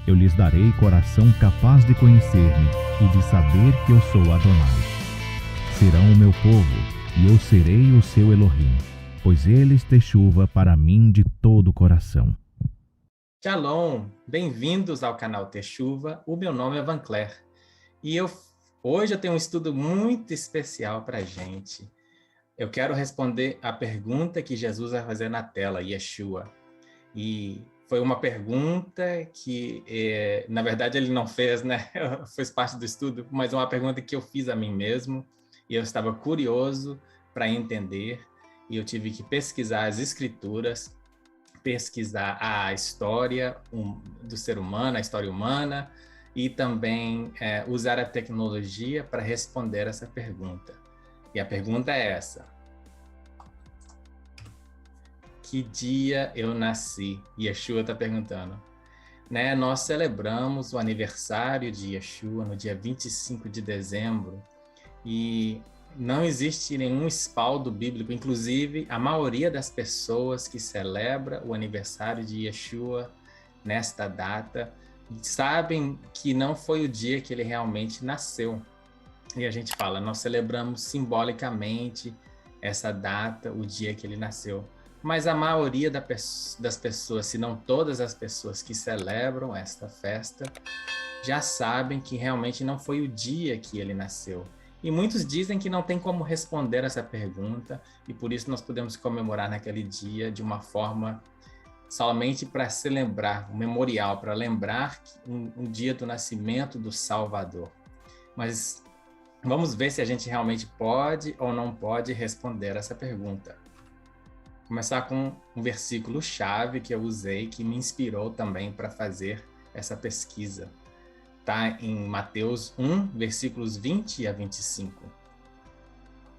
Eu lhes darei coração capaz de conhecer-me e de saber que eu sou Adonai. Serão o meu povo, e eu serei o seu Elohim, pois eles teshuva para mim de todo o coração. Shalom, bem-vindos ao canal Teshuva. O meu nome é Van Cler e hoje eu tenho um estudo muito especial para a gente. Eu quero responder a pergunta que Jesus vai fazer na tela, Yeshua. E foi uma pergunta que, na verdade, ele não fez, né? Fez parte do estudo, mas uma pergunta que eu fiz a mim mesmo e eu estava curioso para entender e eu tive que pesquisar as escrituras, pesquisar a história do ser humano, a história humana, e também usar a tecnologia para responder essa pergunta. E a pergunta é essa: que dia eu nasci? Yeshua está perguntando. Né? Nós celebramos o aniversário de Yeshua no dia 25 de dezembro e não existe nenhum espaldo bíblico, inclusive a maioria das pessoas que celebra o aniversário de Yeshua nesta data sabem que não foi o dia que ele realmente nasceu. E a gente fala, nós celebramos simbolicamente essa data, o dia que ele nasceu. Mas a maioria das pessoas, se não todas as pessoas que celebram esta festa, já sabem que realmente não foi o dia que ele nasceu. E muitos dizem que não tem como responder essa pergunta, e por isso nós podemos comemorar naquele dia de uma forma somente para se lembrar, um memorial, para lembrar um dia do nascimento do Salvador. Mas vamos ver se a gente realmente pode ou não pode responder essa pergunta. Vou começar com um versículo-chave que eu usei, que me inspirou também para fazer essa pesquisa. Está em Mateus 1, versículos 20 a 25.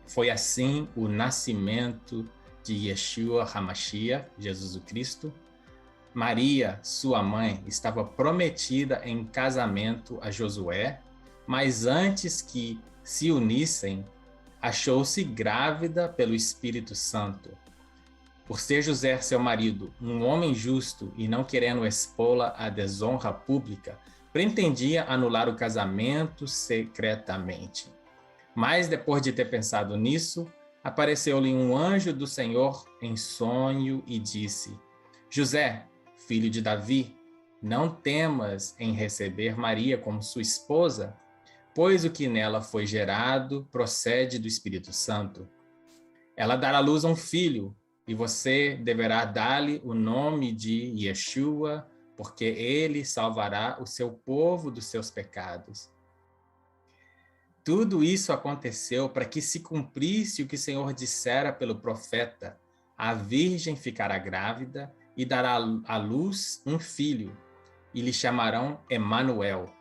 Foi assim o nascimento de Yeshua HaMashiach, Jesus o Cristo. Maria, sua mãe, estava prometida em casamento a Josué, mas antes que se unissem, achou-se grávida pelo Espírito Santo. Por ser José, seu marido, um homem justo e não querendo expô-la à desonra pública, pretendia anular o casamento secretamente. Mas depois de ter pensado nisso, apareceu-lhe um anjo do Senhor em sonho e disse: José, filho de Davi, não temas em receber Maria como sua esposa, pois o que nela foi gerado procede do Espírito Santo. Ela dará à luz a um filho, e você deverá dar-lhe o nome de Yeshua, porque ele salvará o seu povo dos seus pecados. Tudo isso aconteceu para que se cumprisse o que o Senhor dissera pelo profeta: a virgem ficará grávida e dará à luz um filho, e lhe chamarão Emanuel,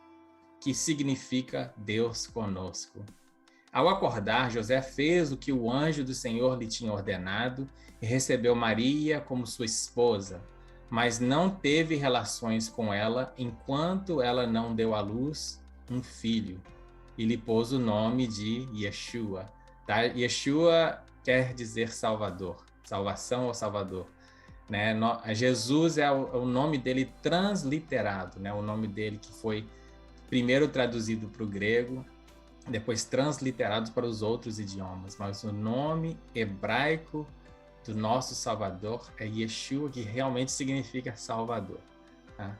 que significa Deus conosco. Ao acordar, José fez o que o anjo do Senhor lhe tinha ordenado e recebeu Maria como sua esposa, mas não teve relações com ela enquanto ela não deu à luz um filho, e lhe pôs o nome de Yeshua. Tá? Yeshua quer dizer Salvador, salvação ou Salvador. Né? Jesus é o nome dele transliterado, né? O nome dele que foi primeiro traduzido para o grego, depois transliterado para os outros idiomas, mas o nome hebraico do nosso Salvador é Yeshua, que realmente significa Salvador. Tá?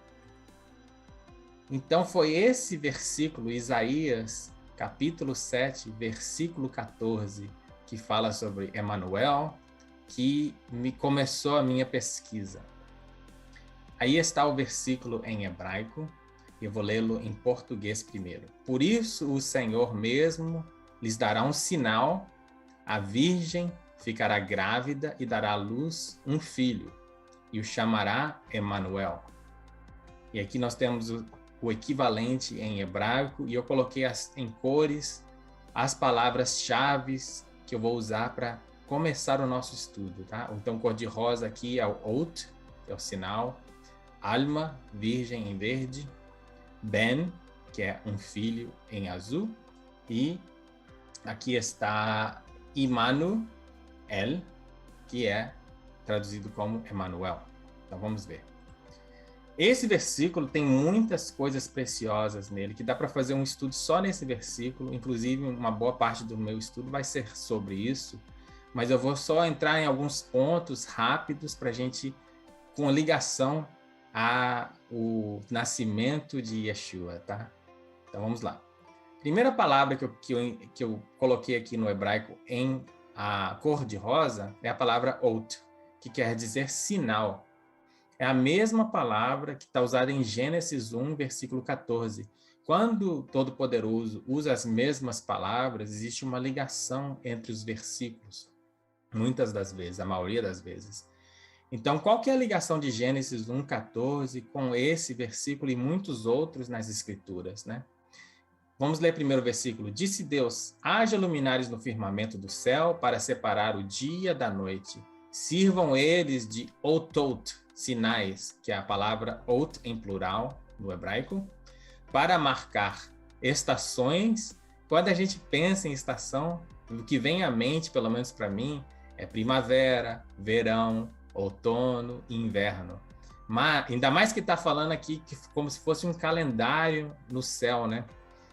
Então foi esse versículo, Isaías, capítulo 7, versículo 14, que fala sobre Emanuel, que começou a minha pesquisa. Aí está o versículo em hebraico, eu vou lê-lo em português primeiro. Por isso o Senhor mesmo lhes dará um sinal, a virgem ficará grávida e dará à luz um filho, e o chamará Emanuel. E aqui nós temos o equivalente em hebraico, e eu coloquei em cores as palavras-chave que eu vou usar para começar o nosso estudo. Tá? Então, cor de rosa aqui é o Ot, que é o sinal, Alma, virgem em verde, Ben, que é um filho em azul, e aqui está Immanuel, que é traduzido como Emanuel. Então vamos ver. Esse versículo tem muitas coisas preciosas nele, que dá para fazer um estudo só nesse versículo. Inclusive, uma boa parte do meu estudo vai ser sobre isso. Mas eu vou só entrar em alguns pontos rápidos para a gente, com ligação ao nascimento de Yeshua, tá? Então, vamos lá. Primeira palavra que eu coloquei aqui no hebraico em a cor de rosa é a palavra ot, que quer dizer sinal. É a mesma palavra que está usada em Gênesis 1, versículo 14. Quando o Todo-Poderoso usa as mesmas palavras, existe uma ligação entre os versículos, muitas das vezes, a maioria das vezes. Então, qual que é a ligação de Gênesis 1, 14 com esse versículo e muitos outros nas Escrituras, né? Vamos ler primeiro o versículo. Disse Deus, haja luminares no firmamento do céu para separar o dia da noite. Sirvam eles de otot, sinais, que é a palavra ot em plural no hebraico, para marcar estações. Quando a gente pensa em estação, o que vem à mente, pelo menos para mim, é primavera, verão, outono e inverno. Mas, ainda mais que está falando aqui como se fosse um calendário no céu, né?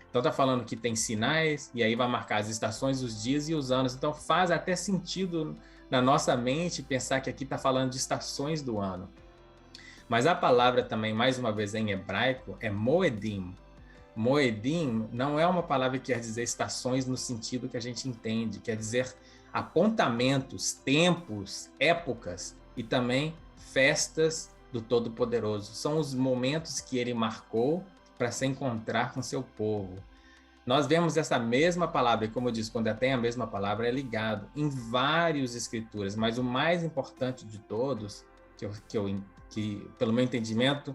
Então está falando que tem sinais, e aí vai marcar as estações, os dias e os anos. Então faz até sentido na nossa mente pensar que aqui está falando de estações do ano. Mas a palavra também, mais uma vez em hebraico, é moedim. Moedim não é uma palavra que quer dizer estações no sentido que a gente entende, quer dizer apontamentos, tempos, épocas e também festas do Todo-Poderoso. São os momentos que ele marcou para se encontrar com seu povo. Nós vemos essa mesma palavra, e como eu disse, quando tem a mesma palavra, é ligado em várias escrituras, mas o mais importante de todos, que pelo meu entendimento,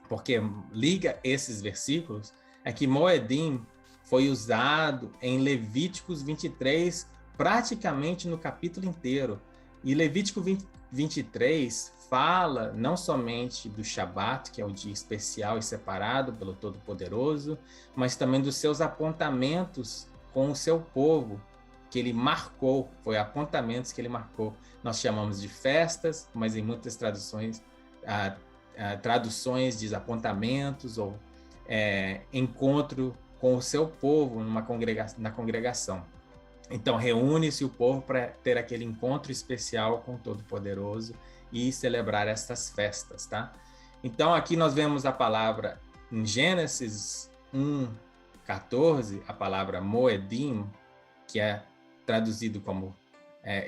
porque liga esses versículos, é que Moedim foi usado em Levíticos 23, praticamente no capítulo inteiro. E Levítico 23 fala não somente do Shabat, que é o dia especial e separado pelo Todo-Poderoso, mas também dos seus apontamentos com o seu povo, que ele marcou, foi apontamentos que ele marcou. Nós chamamos de festas, mas em muitas traduções diz apontamentos ou encontro com o seu povo na congregação. Então, reúne-se o povo para ter aquele encontro especial com o Todo-Poderoso e celebrar estas festas, tá? Então, aqui nós vemos a palavra, em Gênesis 1, 14, a palavra moedim, que é traduzido como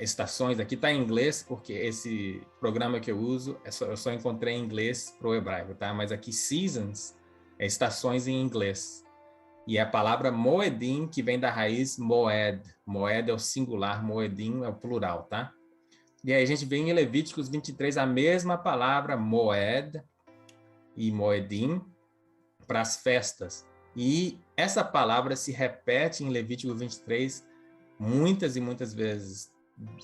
estações. Aqui está em inglês, porque esse programa que eu uso, eu só encontrei em inglês para o hebraico, tá? Mas aqui, seasons, é estações em inglês. E a palavra moedim, que vem da raiz moed. Moed é o singular, moedim é o plural, tá? E aí a gente vê em Levíticos 23 a mesma palavra moed e moedim para as festas. E essa palavra se repete em Levítico 23 muitas e muitas vezes.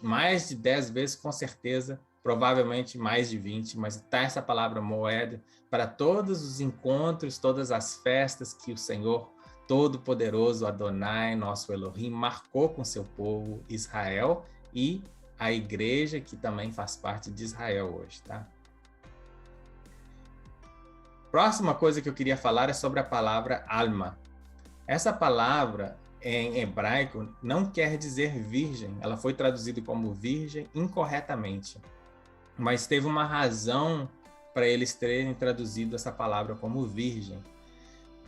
Mais de 10 vezes, com certeza, provavelmente mais de 20, mas está essa palavra moed para todos os encontros, todas as festas que o Senhor Todo-Poderoso, Adonai, nosso Elohim, marcou com seu povo Israel e a igreja que também faz parte de Israel hoje, tá? Próxima coisa que eu queria falar é sobre a palavra alma. Essa palavra em hebraico não quer dizer virgem, ela foi traduzida como virgem incorretamente, mas teve uma razão para eles terem traduzido essa palavra como virgem.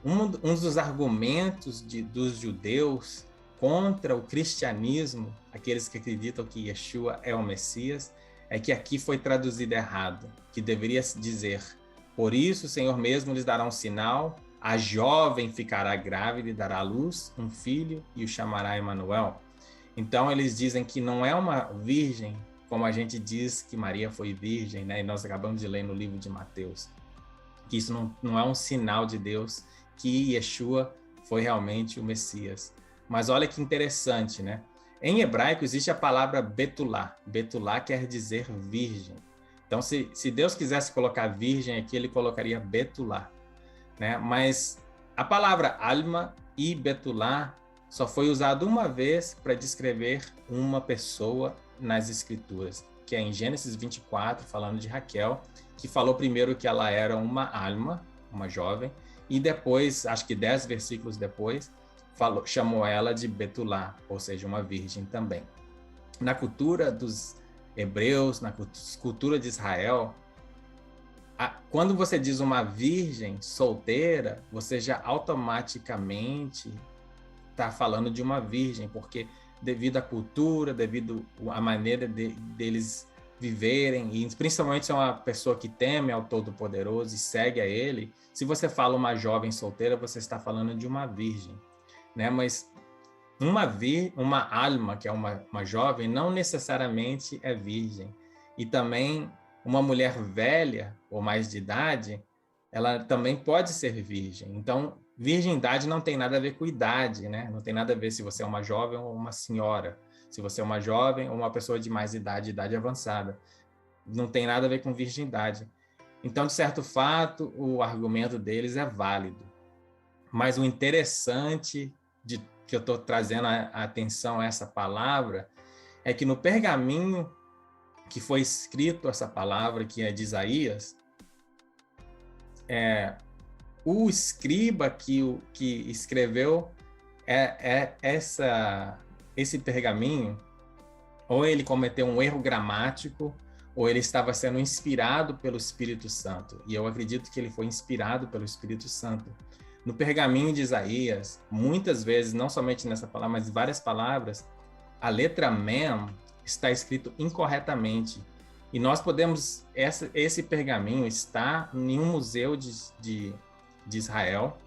Um dos argumentos dos judeus contra o cristianismo, aqueles que acreditam que Yeshua é o Messias, é que aqui foi traduzido errado, que deveria dizer, por isso o Senhor mesmo lhes dará um sinal, a jovem ficará grávida e dará à luz um filho e o chamará Emanuel. Então eles dizem que não é uma virgem, como a gente diz que Maria foi virgem, né? E nós acabamos de ler no livro de Mateus, que isso não é um sinal de Deus que Yeshua foi realmente o Messias. Mas olha que interessante, né? Em hebraico existe a palavra betulá. Betulá quer dizer virgem. Então, se Deus quisesse colocar virgem aqui, ele colocaria betulá, né? Mas a palavra alma e betulá só foi usada uma vez para descrever uma pessoa nas Escrituras. que é em Gênesis 24, falando de Raquel, que falou primeiro que ela era uma alma, uma jovem, e depois, acho que 10 versículos depois, chamou ela de Betulá, ou seja, uma virgem também. Na cultura dos hebreus, na cultura de Israel, quando você diz uma virgem solteira, você já automaticamente está falando de uma virgem, porque devido à cultura, devido à maneira deles viverem, e principalmente se é uma pessoa que teme ao Todo-Poderoso e segue a Ele, se você fala uma jovem solteira, você está falando de uma virgem, né? Mas uma alma, que é uma jovem, não necessariamente é virgem. E também uma mulher velha ou mais de idade, ela também pode ser virgem. Então, virgindade não tem nada a ver com idade, né? Não tem nada a ver se você é uma jovem ou uma senhora, se você é uma jovem ou uma pessoa de mais idade avançada. Não tem nada a ver com virgindade. Então, de certo fato, o argumento deles é válido. Mas o interessante que eu estou trazendo a atenção a essa palavra é que no pergaminho que foi escrito essa palavra, que é de Isaías, o escriba que escreveu esse pergaminho, ou ele cometeu um erro gramático, ou ele estava sendo inspirado pelo Espírito Santo. E eu acredito que ele foi inspirado pelo Espírito Santo. No pergaminho de Isaías, muitas vezes, não somente nessa palavra, mas várias palavras, a letra Mem está escrito incorretamente. E nós podemos, esse pergaminho está em um museu de Israel,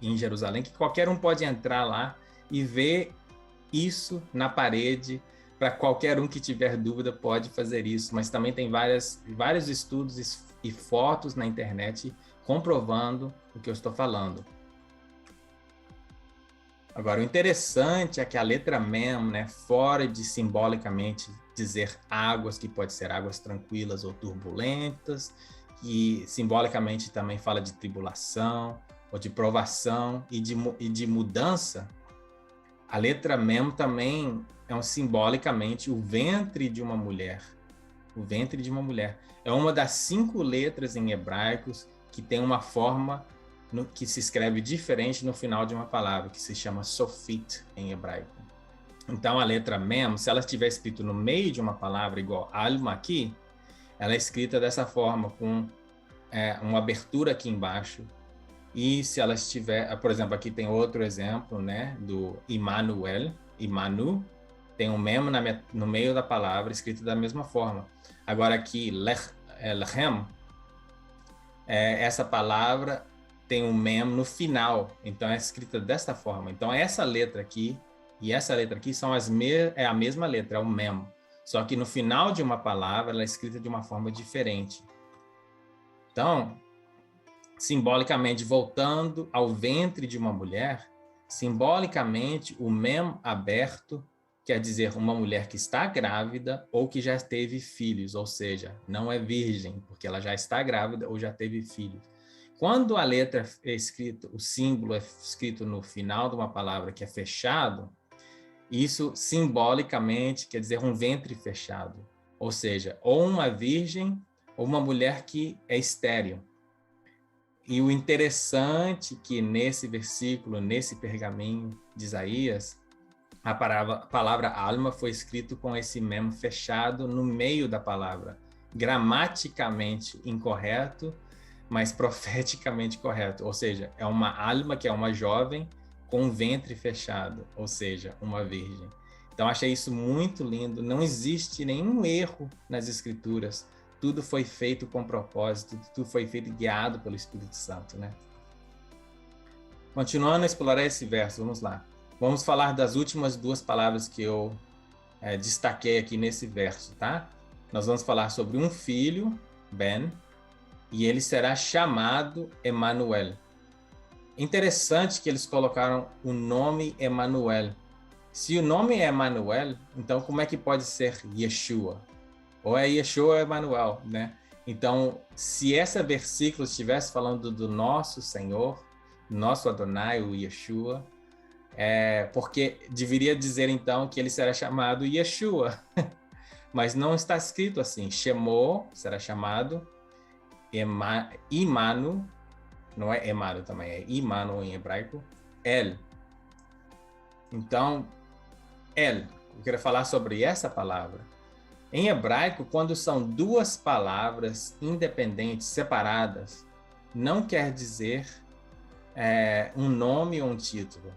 em Jerusalém, que qualquer um pode entrar lá e ver isso na parede. Para qualquer um que tiver dúvida pode fazer isso, mas também tem vários estudos e fotos na internet comprovando o que eu estou falando. Agora, o interessante é que a letra Mem, né, fora de simbolicamente dizer águas, que pode ser águas tranquilas ou turbulentas, que simbolicamente também fala de tribulação, ou de provação e de mudança, a letra Mem também é simbolicamente o ventre de uma mulher. O ventre de uma mulher. É uma das 5 letras em hebraicos que tem uma forma que se escreve diferente no final de uma palavra, que se chama sofit em hebraico. Então, a letra Mem, se ela estiver escrita no meio de uma palavra igual alma aqui, ela é escrita dessa forma, com uma abertura aqui embaixo. E se ela estiver, por exemplo, aqui tem outro exemplo, né, do Immanuel, Imanu, tem um Mem no meio da palavra, escrito da mesma forma. Agora aqui, Lechem, essa palavra tem um Mem no final, então é escrita desta forma. Então essa letra aqui e essa letra aqui são é a mesma letra, é o Mem. Só que no final de uma palavra, ela é escrita de uma forma diferente. Então, simbolicamente, voltando ao ventre de uma mulher, simbolicamente, o Mem aberto quer dizer uma mulher que está grávida ou que já teve filhos, ou seja, não é virgem, porque ela já está grávida ou já teve filhos. Quando a letra é escrita, o símbolo é escrito no final de uma palavra que é fechado, isso simbolicamente quer dizer um ventre fechado, ou seja, ou uma virgem ou uma mulher que é estéril. E o interessante é que nesse versículo, nesse pergaminho de Isaías, a palavra alma foi escrito com esse Mem fechado no meio da palavra, gramaticamente incorreto, mas profeticamente correto. Ou seja, é uma alma que é uma jovem com um ventre fechado, ou seja, uma virgem. Então, achei isso muito lindo. Não existe nenhum erro nas escrituras. Tudo foi feito com propósito, tudo foi feito guiado pelo Espírito Santo, né? Continuando a explorar esse verso, vamos lá. Vamos falar das últimas 2 palavras que eu destaquei aqui nesse verso, tá? Nós vamos falar sobre um filho, Ben, e ele será chamado Emanuel. Interessante que eles colocaram o nome Emanuel. Se o nome é Emanuel, então como é que pode ser Yeshua? Ou é Yeshua ou é Emanuel, né? Então, se esse versículo estivesse falando do nosso Senhor, nosso Adonai, o Yeshua, porque deveria dizer então que ele será chamado Yeshua, mas não está escrito assim. Shemo será chamado Imanu, não é Emanu também, é Imanu em hebraico, El. Então, El, eu quero falar sobre essa palavra. Em hebraico, quando são duas palavras independentes, separadas, não quer dizer um nome ou um título.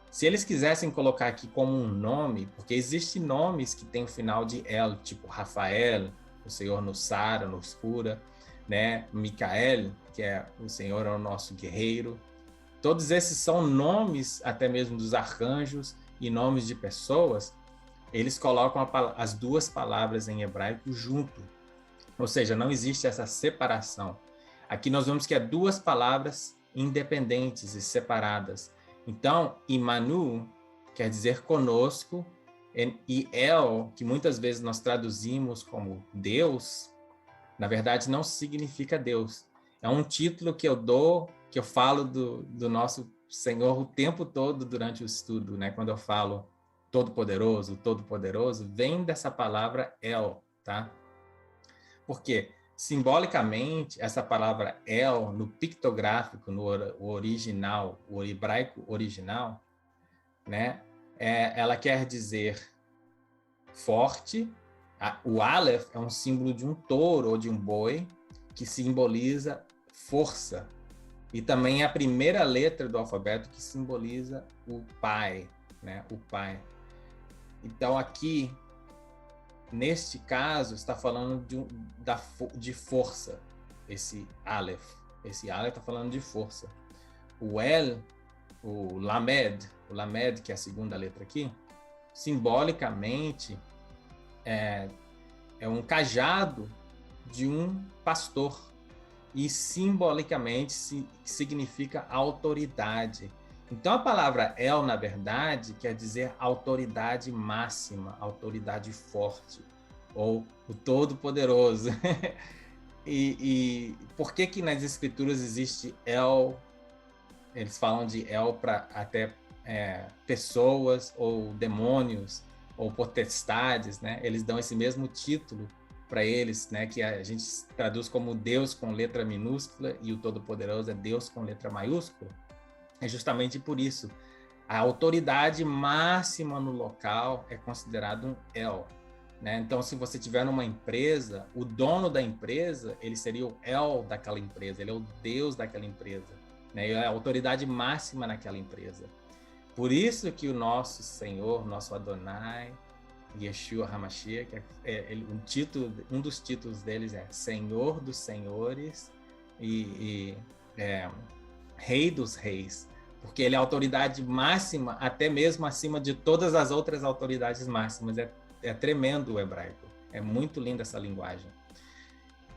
Se eles quisessem colocar aqui como um nome, porque existem nomes que têm o final de El, tipo Rafael, o Senhor nos sara, nos cura, né? Micael, que é o Senhor é o nosso guerreiro. Todos esses são nomes, até mesmo dos arcanjos e nomes de pessoas. Eles colocam as duas palavras em hebraico junto. Ou seja, não existe essa separação. Aqui nós vemos que é duas palavras independentes e separadas. Então, Imanu quer dizer conosco, e El, que muitas vezes nós traduzimos como Deus, na verdade não significa Deus. É um título que eu dou, que eu falo do nosso Senhor o tempo todo durante o estudo, né? Quando eu falo Todo-Poderoso, vem dessa palavra El, tá? Por quê? Simbolicamente, essa palavra El, no pictográfico, no original, o hebraico original, né? Ela quer dizer forte. O Aleph é um símbolo de um touro ou de um boi, que simboliza força. E também é a primeira letra do alfabeto que simboliza o Pai, né? O Pai. Então, aqui, neste caso, está falando de força, esse Aleph. Esse Aleph está falando de força. O El, o Lamed, que é a segunda letra aqui, simbolicamente é um cajado de um pastor. E simbolicamente significa autoridade. Então a palavra El, na verdade, quer dizer autoridade máxima, autoridade forte, ou o Todo-Poderoso. E por que nas escrituras existe El? Eles falam de El para até pessoas ou demônios ou potestades, né? Eles dão esse mesmo título para eles, né, que a gente traduz como Deus com letra minúscula e o Todo-Poderoso é Deus com letra maiúscula. É justamente por isso. A autoridade máxima no local é considerado um El, né? Então, se você tiver numa empresa, o dono da empresa, ele seria o El daquela empresa, ele é o Deus daquela empresa, né? Ele é a autoridade máxima naquela empresa. Por isso que o nosso Senhor, nosso Adonai, Yeshua HaMashiach, um dos títulos deles é Senhor dos Senhores e Rei dos Reis, porque ele é a autoridade máxima, até mesmo acima de todas as outras autoridades máximas. É tremendo o hebraico, é muito linda essa linguagem.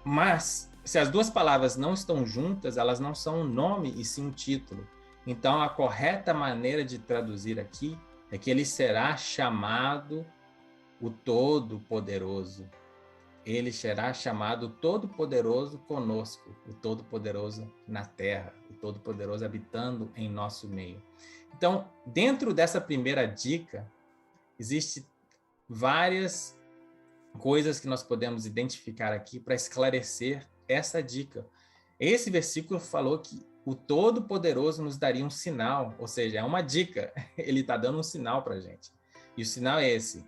Mas, se as duas palavras não estão juntas, elas não são um nome e sim um título. Então, a correta maneira de traduzir aqui é que ele será chamado o Todo-Poderoso. Ele será chamado Todo-Poderoso conosco, o Todo-Poderoso na terra, o Todo-Poderoso habitando em nosso meio. Então, dentro dessa primeira dica, existem várias coisas que nós podemos identificar aqui para esclarecer essa dica. Esse versículo falou que o Todo-Poderoso nos daria um sinal, ou seja, é uma dica. Ele está dando um sinal para a gente. E o sinal é esse.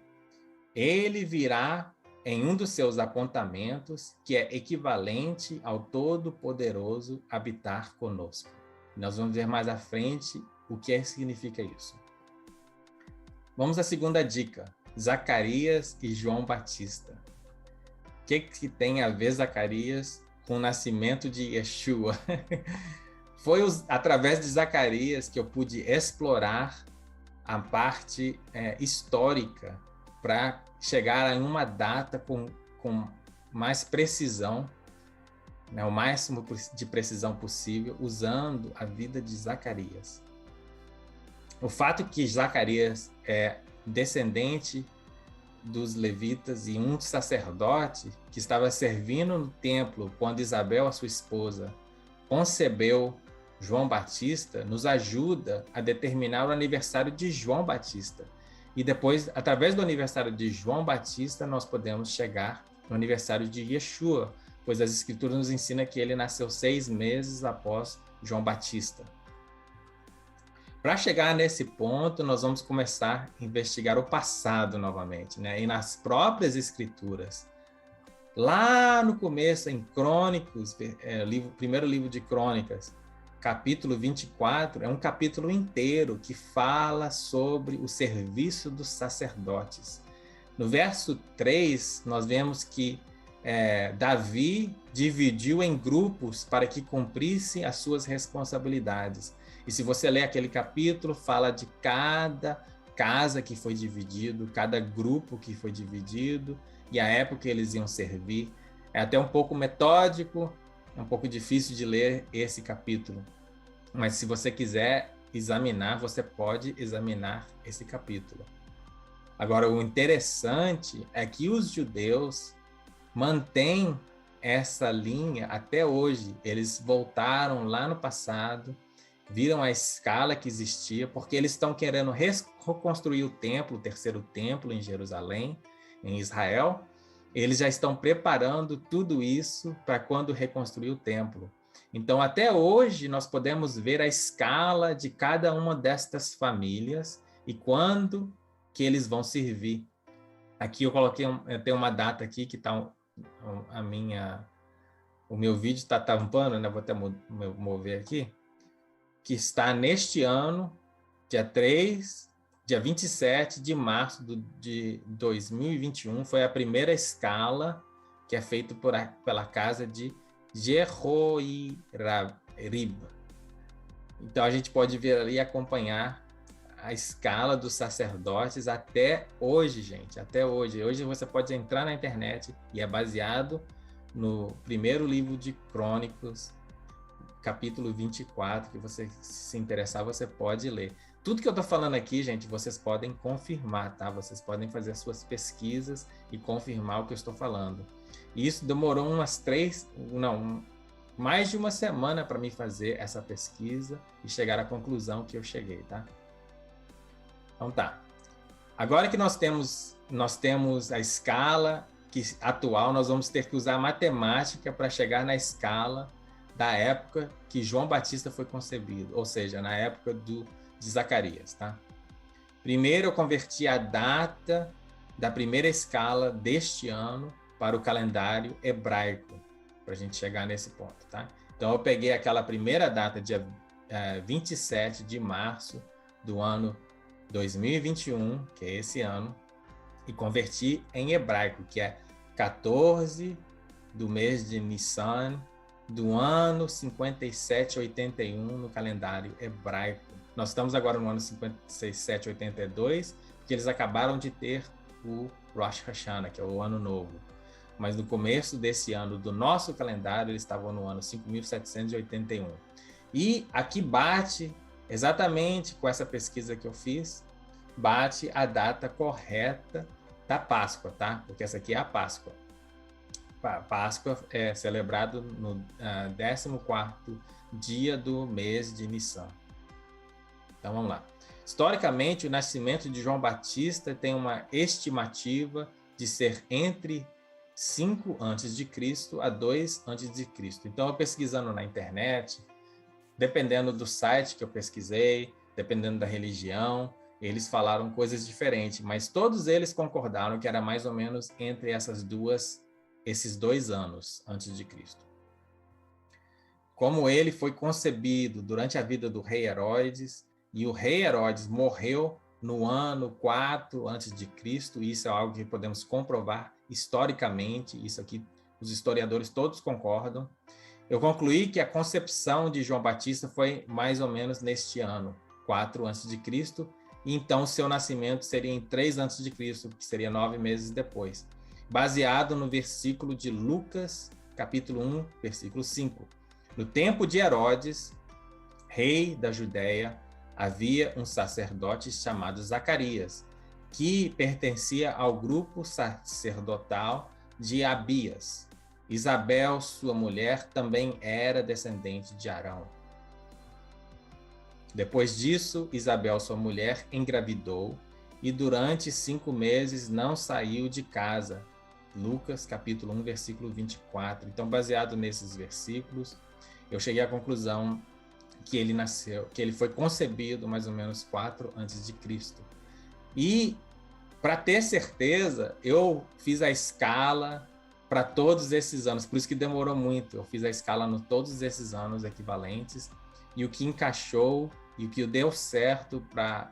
Ele virá em um dos seus apontamentos, que é equivalente ao Todo-Poderoso habitar conosco. Nós vamos ver mais à frente o que significa isso. Vamos à segunda dica. Zacarias e João Batista. O que tem a ver Zacarias com o nascimento de Yeshua? Foi através de Zacarias que eu pude explorar a parte histórica para chegar em uma data com mais precisão, né, o máximo de precisão possível, usando a vida de Zacarias. O fato que Zacarias é descendente dos levitas e um sacerdote que estava servindo no templo quando Isabel, a sua esposa, concebeu João Batista, nos ajuda a determinar o aniversário de João Batista. E depois, através do aniversário de João Batista, nós podemos chegar no aniversário de Yeshua, pois as Escrituras nos ensinam que ele nasceu 6 meses após João Batista. Para chegar nesse ponto, nós vamos começar a investigar o passado novamente, né? E nas próprias Escrituras. Lá no começo, em Crônicas, primeiro livro de Crônicas, capítulo 24, é um capítulo inteiro que fala sobre o serviço dos sacerdotes. No verso 3, nós vemos que Davi dividiu em grupos para que cumprissem as suas responsabilidades. E se você ler aquele capítulo, fala de cada casa que foi dividido, cada grupo que foi dividido e a época que eles iam servir. É até um pouco metódico, é um pouco difícil de ler esse capítulo. Mas se você quiser examinar, você pode examinar esse capítulo. Agora, o interessante é que os judeus mantêm essa linha até hoje. Eles voltaram lá no passado, viram a escala que existia, porque eles estão querendo reconstruir o templo, o terceiro templo em Jerusalém, em Israel. Eles já estão preparando tudo isso para quando reconstruir o templo. Então, até hoje, nós podemos ver a escala de cada uma destas famílias e quando que eles vão servir. Aqui eu coloquei, tem uma data aqui que está o meu vídeo está tampando, né? Vou até mover aqui, que está neste ano, dia 27 de março de 2021, foi a primeira escala que é feita pela casa de Jehoiarib. Então a gente pode ver ali e acompanhar a escala dos sacerdotes até hoje, gente, até hoje. Hoje você pode entrar na internet e é baseado no primeiro livro de Crônicas, capítulo 24, que você, se interessar, você pode ler. Tudo que eu estou falando aqui, gente, vocês podem confirmar, tá? Vocês podem fazer as suas pesquisas e confirmar o que eu estou falando. E isso demorou mais de uma semana para mim fazer essa pesquisa e chegar à conclusão que eu cheguei, tá? Então tá. Agora que nós temos a escala atual, nós vamos ter que usar a matemática para chegar na escala da época que João Batista foi concebido, ou seja, na época de Zacarias, tá? Primeiro eu converti a data da primeira escala deste ano para o calendário hebraico, para a gente chegar nesse ponto, tá? Então eu peguei aquela primeira data, dia 27 de março do ano 2021, que é esse ano, e converti em hebraico, que é 14 do mês de Nissan, do ano 5781 no calendário hebraico. Nós estamos agora no ano 5782, porque eles acabaram de ter o Rosh Hashanah, que é o ano novo. Mas no começo desse ano, do nosso calendário, eles estavam no ano 5781. E aqui bate, exatamente com essa pesquisa que eu fiz, bate a data correta da Páscoa, tá? Porque essa aqui é a Páscoa. Páscoa é celebrado no 14º dia do mês de Nissan. Então vamos lá. Historicamente, o nascimento de João Batista tem uma estimativa de ser entre 5 a.C. a 2 a.C. Então, eu pesquisando na internet, dependendo do site que eu pesquisei, dependendo da religião, eles falaram coisas diferentes, mas todos eles concordaram que era mais ou menos entre esses 2 anos antes de Cristo. Como ele foi concebido durante a vida do rei Herodes, e o rei Herodes morreu no ano 4 antes de Cristo, isso é algo que podemos comprovar historicamente, isso aqui os historiadores todos concordam. Eu concluí que a concepção de João Batista foi mais ou menos neste ano, 4 antes de Cristo, e então seu nascimento seria em 3 antes de Cristo, que seria 9 meses depois, baseado no versículo de Lucas, capítulo 1, versículo 5. No tempo de Herodes, rei da Judéia, havia um sacerdote chamado Zacarias, que pertencia ao grupo sacerdotal de Abias. Isabel, sua mulher, também era descendente de Arão. Depois disso, Isabel, sua mulher, engravidou e durante 5 meses não saiu de casa. Lucas, capítulo 1, versículo 24. Então, baseado nesses versículos, eu cheguei à conclusão que ele nasceu, que ele foi concebido mais ou menos 4 antes de Cristo. E, para ter certeza, eu fiz a escala para todos esses anos, por isso que demorou muito. Eu fiz a escala em todos esses anos equivalentes, e o que encaixou e o que deu certo para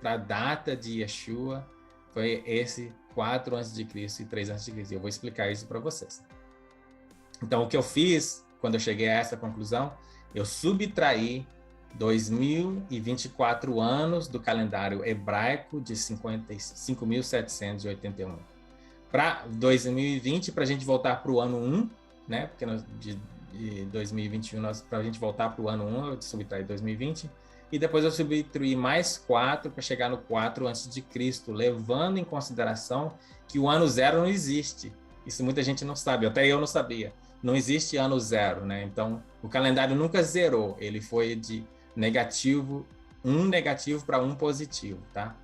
a data de Yeshua foi esse 4 a.C. e 3 a.C. Eu vou explicar isso para vocês. Então, o que eu fiz quando eu cheguei a essa conclusão, eu subtraí 2024 anos do calendário hebraico de 5.781. Para 2020, para a gente voltar para o ano 1, né? Porque de 2021, para a gente voltar para o ano 1, eu subtraí 2020. E depois eu subtraí mais 4 para chegar no 4 a.C., levando em consideração que o ano 0 não existe. Isso muita gente não sabe, até eu não sabia. Não existe ano 0, né? Então, o calendário nunca zerou, ele foi de negativo, 1 negativo para 1 positivo, tá?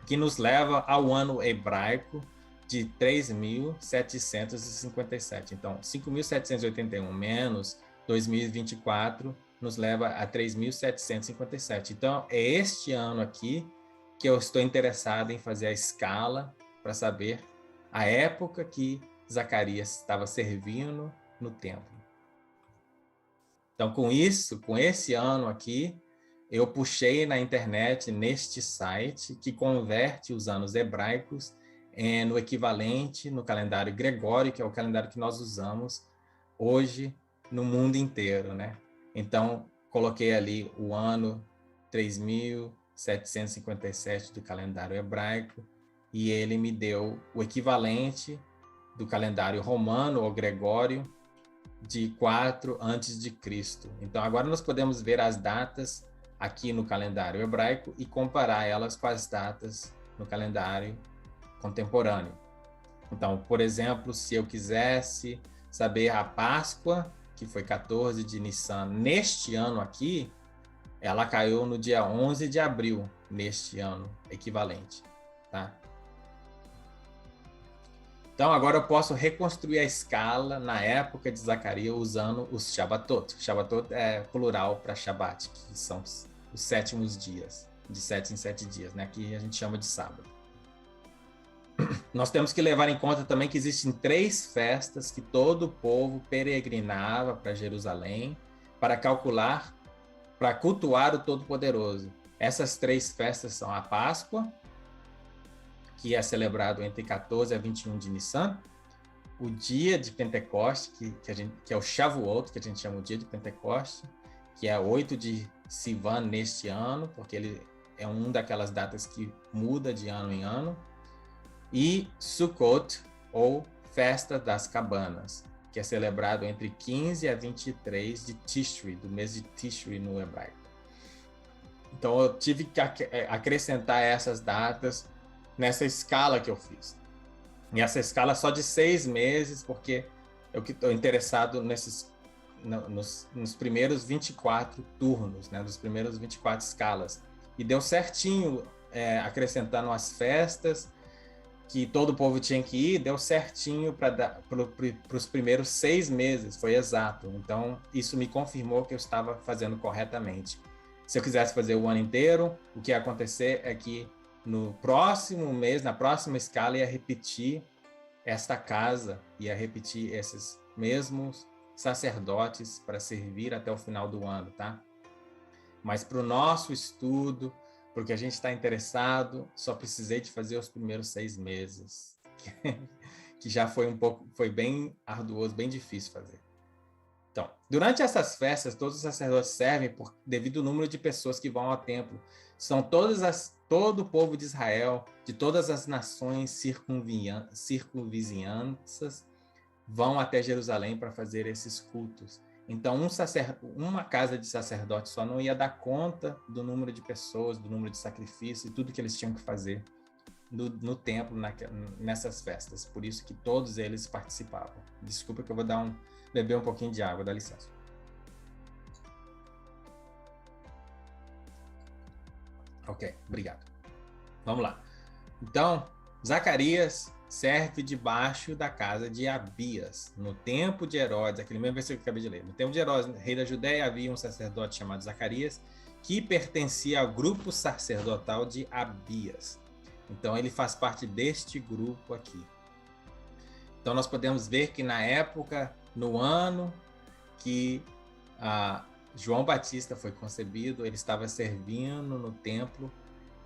Que nos leva ao ano hebraico de 3.757. Então, 5.781 menos 2024 nos leva a 3.757. Então, é este ano aqui que eu estou interessado em fazer a escala para saber a época que Zacarias estava servindo no templo. Então, com isso, com esse ano aqui, eu puxei na internet, neste site, que converte os anos hebraicos no equivalente no calendário gregório, que é o calendário que nós usamos hoje no mundo inteiro, né? Então, coloquei ali o ano 3.757 do calendário hebraico e ele me deu o equivalente do calendário romano ou gregório de 4 antes de Cristo. Então, agora nós podemos ver as datas aqui no calendário hebraico e comparar elas com as datas no calendário contemporâneo. Então, por exemplo, se eu quisesse saber a Páscoa, que foi 14 de Nissan, neste ano aqui, ela caiu no dia 11 de abril, neste ano equivalente, tá? Então, agora eu posso reconstruir a escala na época de Zacarias usando os Shabbatot. Shabbatot é plural para Shabbat, que são os sétimos dias, de 7 em 7 dias, né? Que a gente chama de sábado. Nós temos que levar em conta também que existem 3 festas que todo o povo peregrinava para Jerusalém para calcular, para cultuar o Todo-Poderoso. Essas 3 festas são a Páscoa, que é celebrado entre 14 a 21 de Nissan, o dia de Pentecoste, que é o Shavuot, que a gente chama o dia de Pentecoste, que é 8 de Sivan neste ano, porque ele é uma daquelas datas que muda de ano em ano, e Sukkot, ou Festa das Cabanas, que é celebrado entre 15 a 23 de Tishri, do mês de Tishri no hebraico. Então eu tive que acrescentar essas datas nessa escala que eu fiz. E essa escala só de 6 meses, porque eu estou interessado nos primeiros 24 turnos, né, dos primeiros 24 escalas. E deu certinho, acrescentando as festas, que todo o povo tinha que ir, deu certinho para os primeiros 6 meses, foi exato. Então, isso me confirmou que eu estava fazendo corretamente. Se eu quisesse fazer o ano inteiro, o que ia acontecer é que no próximo mês, na próxima escala, ia repetir esta casa, ia repetir esses mesmos sacerdotes para servir até o final do ano, tá? Mas para o nosso estudo, porque a gente está interessado, só precisei de fazer os primeiros 6 meses, que já foi bem arduoso, bem difícil fazer. Então, durante essas festas, todos os sacerdotes servem devido ao número de pessoas que vão ao templo. São todo o povo de Israel, de todas as nações circunvizinhanças, vão até Jerusalém para fazer esses cultos. Então, uma casa de sacerdote só não ia dar conta do número de pessoas, do número de sacrifícios e tudo que eles tinham que fazer no templo, nessas festas. Por isso que todos eles participavam. Desculpa que eu vou beber um pouquinho de água, dá licença. Ok, obrigado. Vamos lá. Então, Zacarias serve debaixo da casa de Abias. No tempo de Herodes, aquele mesmo versículo que eu acabei de ler. No tempo de Herodes, rei da Judéia, havia um sacerdote chamado Zacarias, que pertencia ao grupo sacerdotal de Abias. Então, ele faz parte deste grupo aqui. Então, nós podemos ver que na época, no ano que João Batista foi concebido, ele estava servindo no templo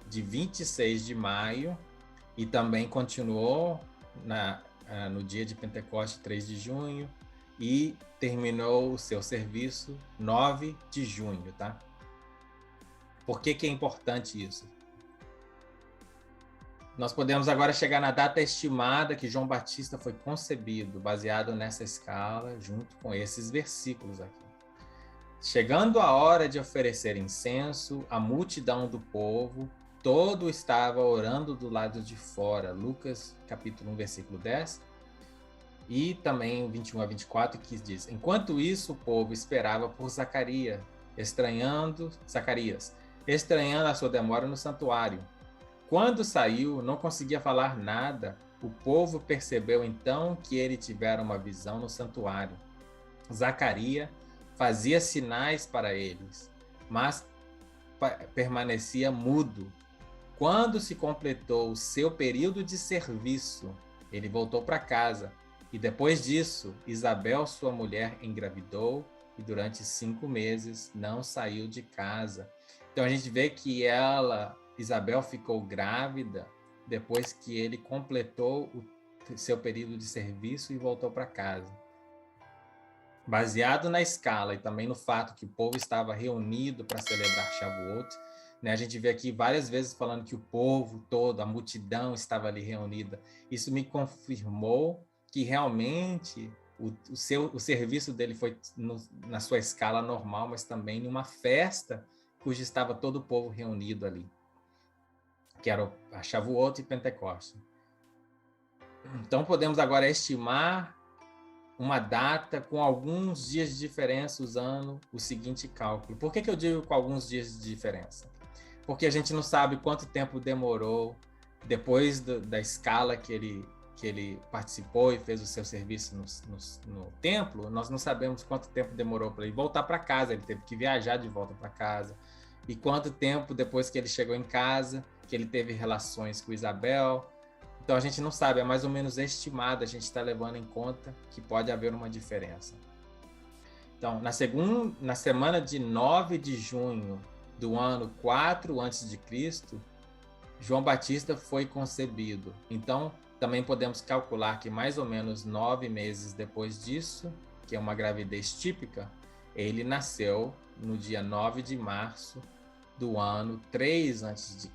de 26 de maio e também continuou no dia de Pentecostes, 3 de junho, e terminou o seu serviço 9 de junho, tá? Por que é importante isso? Nós podemos agora chegar na data estimada que João Batista foi concebido, baseado nessa escala, junto com esses versículos aqui. Chegando a hora de oferecer incenso, a multidão do povo todo estava orando do lado de fora. Lucas, capítulo 1, versículo 10. E também 21 a 24, que diz: enquanto isso, o povo esperava por Zacarias, estranhando a sua demora no santuário. Quando saiu, não conseguia falar nada. O povo percebeu então que ele tivera uma visão no santuário. Zacarias fazia sinais para eles, mas permanecia mudo. Quando se completou o seu período de serviço, ele voltou para casa. E depois disso, Isabel, sua mulher, engravidou e durante 5 meses não saiu de casa. Então a gente vê que Isabel, ficou grávida depois que ele completou o seu período de serviço e voltou para casa. Baseado na escala e também no fato que o povo estava reunido para celebrar Shavuot, né? A gente vê aqui várias vezes falando que o povo todo, a multidão estava ali reunida. Isso me confirmou que realmente o serviço dele foi na sua escala normal, mas também numa festa cujo estava todo o povo reunido ali, que era a Shavuot e Pentecostes. Então podemos agora estimar uma data com alguns dias de diferença usando o seguinte cálculo. Por que eu digo com alguns dias de diferença? Porque a gente não sabe quanto tempo demorou depois da escala que ele participou e fez o seu serviço no templo. Nós não sabemos quanto tempo demorou para ele voltar para casa, ele teve que viajar de volta para casa. E quanto tempo depois que ele chegou em casa, que ele teve relações com Isabel. Então a gente não sabe, é mais ou menos estimado, a gente está levando em conta que pode haver uma diferença. Então, na semana de 9 de junho do ano 4 a.C., João Batista foi concebido. Então, também podemos calcular que mais ou menos 9 meses depois disso, que é uma gravidez típica, ele nasceu no dia 9 de março do ano 3 a.C.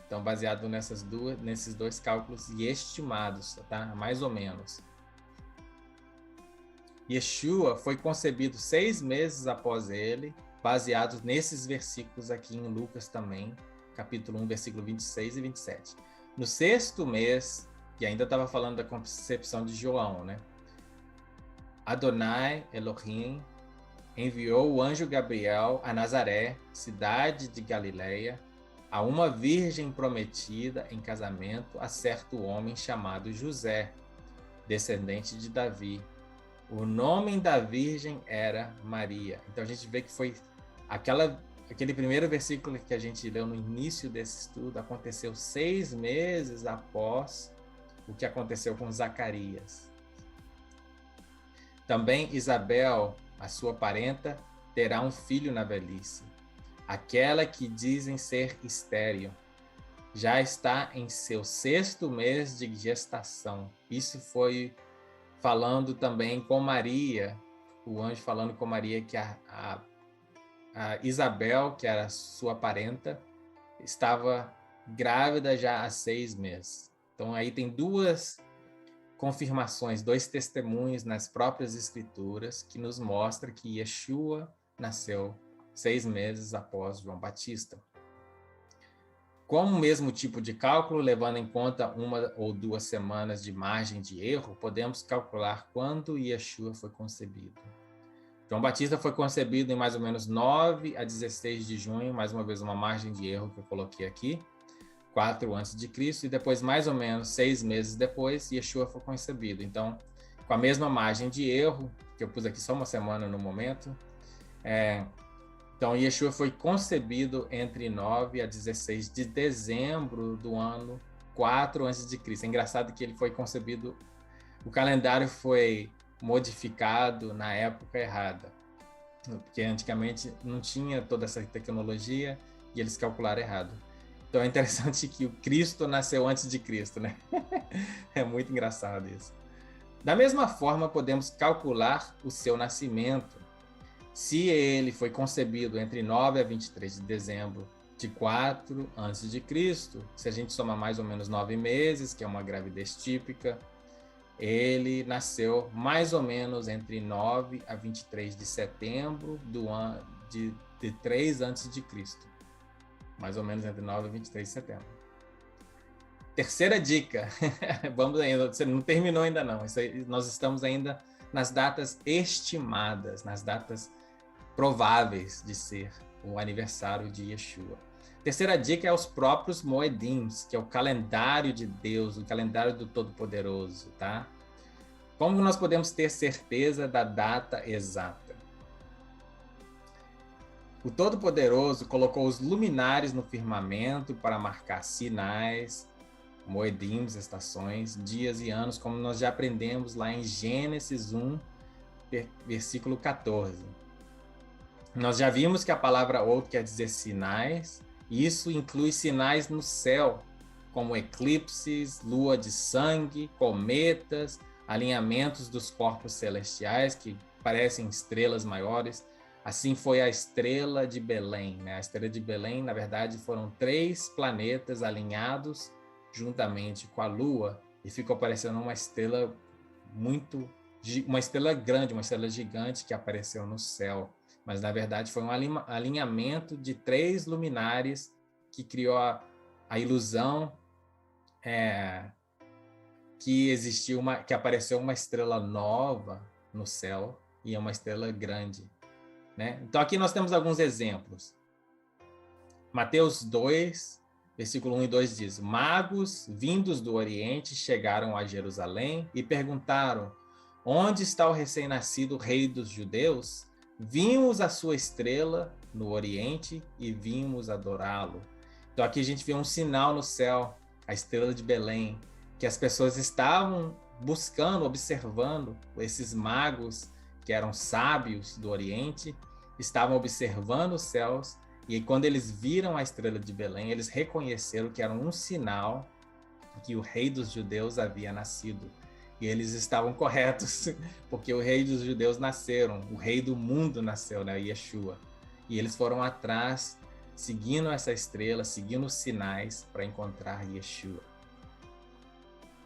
Então, baseado nesses dois cálculos e estimados, tá? Mais ou menos. Yeshua foi concebido 6 meses após ele, baseado nesses versículos aqui em Lucas também, capítulo 1, versículo 26 e 27. No 6º mês, e ainda estava falando da concepção de João, né? Adonai Elohim enviou o anjo Gabriel a Nazaré, cidade de Galileia, a uma virgem prometida em casamento a certo homem chamado José, descendente de Davi. O nome da virgem era Maria. Então a gente vê que foi aquele primeiro versículo que a gente leu no início desse estudo, aconteceu 6 meses após o que aconteceu com Zacarias. Também Isabel, a sua parenta, terá um filho na velhice. Aquela que dizem ser estéril já está em seu 6º mês de gestação. Isso foi falando também com Maria, o anjo falando com Maria que a Isabel, que era sua parenta, estava grávida já há 6 meses. Então aí tem 2 confirmações, 2 testemunhos nas próprias escrituras que nos mostra que Yeshua nasceu 6 meses após João Batista. Com o mesmo tipo de cálculo, levando em conta 1 ou 2 semanas de margem de erro, podemos calcular quando Yeshua foi concebido. João Batista foi concebido em mais ou menos 9 a 16 de junho, mais uma vez uma margem de erro que eu coloquei aqui. 4 antes de Cristo, e depois, mais ou menos 6 meses depois, Yeshua foi concebido. Então, com a mesma margem de erro, que eu pus aqui só uma semana no momento, então Yeshua foi concebido entre 9 a 16 de dezembro do ano 4 antes de Cristo. É engraçado que ele foi concebido, o calendário foi modificado na época errada, porque antigamente não tinha toda essa tecnologia e eles calcularam errado. Então é interessante que o Cristo nasceu antes de Cristo, né? É muito engraçado isso. Da mesma forma, podemos calcular o seu nascimento. Se ele foi concebido entre 9 a 23 de dezembro de 4 antes de Cristo, se a gente somar mais ou menos 9 meses, que é uma gravidez típica, ele nasceu mais ou menos entre 9 a 23 de setembro do ano de 3 antes de Cristo. Mais ou menos entre 9 e 23 de setembro. Terceira dica. Vamos ainda, você não terminou ainda não. Isso aí, nós estamos ainda nas datas estimadas, nas datas prováveis de ser o aniversário de Yeshua. Terceira dica é os próprios Moedims, que é o calendário de Deus, o calendário do Todo-Poderoso, tá? Como nós podemos ter certeza da data exata? O Todo-Poderoso colocou os luminares no firmamento para marcar sinais, Moedims, estações, dias e anos, como nós já aprendemos lá em Gênesis 1, versículo 14. Nós já vimos que a palavra outro quer dizer sinais, e isso inclui sinais no céu, como eclipses, lua de sangue, cometas, alinhamentos dos corpos celestiais, que parecem estrelas maiores. Assim foi a estrela de Belém, né? A estrela de Belém, na verdade, foram 3 planetas alinhados juntamente com a lua, e ficou parecendo uma estrela uma estrela grande, uma estrela gigante que apareceu no céu. Mas, na verdade, foi um alinhamento de 3 luminares que criou a ilusão que apareceu uma estrela nova no céu e é uma estrela grande, né? Então, aqui nós temos alguns exemplos. Mateus 2, versículo 1 e 2 diz: magos vindos do Oriente chegaram a Jerusalém e perguntaram: onde está o recém-nascido rei dos judeus? Vimos a sua estrela no Oriente e vimos adorá-lo. Então aqui a gente vê um sinal no céu, a estrela de Belém, que as pessoas estavam buscando, observando. Esses magos, que eram sábios do Oriente, estavam observando os céus, e quando eles viram a estrela de Belém, eles reconheceram que era um sinal que o rei dos judeus havia nascido. E eles estavam corretos, porque o rei dos judeus nasceram, o rei do mundo nasceu, né, Yeshua. E eles foram atrás, seguindo essa estrela, seguindo os sinais para encontrar Yeshua.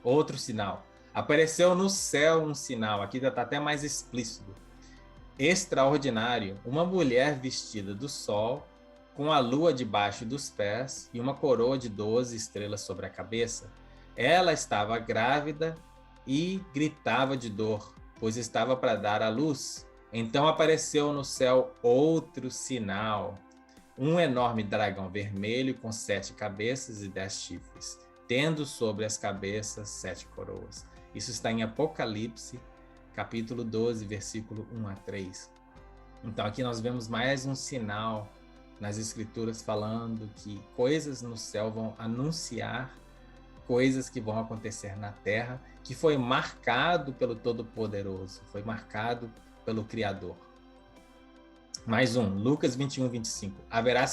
Outro sinal. Apareceu no céu um sinal, aqui está até mais explícito. Extraordinário, uma mulher vestida do sol, com a lua debaixo dos pés e uma coroa de 12 estrelas sobre a cabeça. Ela estava grávida e gritava de dor, pois estava para dar à luz. Então apareceu no céu outro sinal, um enorme dragão vermelho com 7 cabeças e 10 chifres, tendo sobre as cabeças 7 coroas. Isso está em Apocalipse, capítulo 12, versículo 1 a 3. Então aqui nós vemos mais um sinal nas escrituras falando que coisas no céu vão anunciar coisas que vão acontecer na terra, que foi marcado pelo Todo-Poderoso, foi marcado pelo Criador. Mais um, Lucas 21, 25. Haverá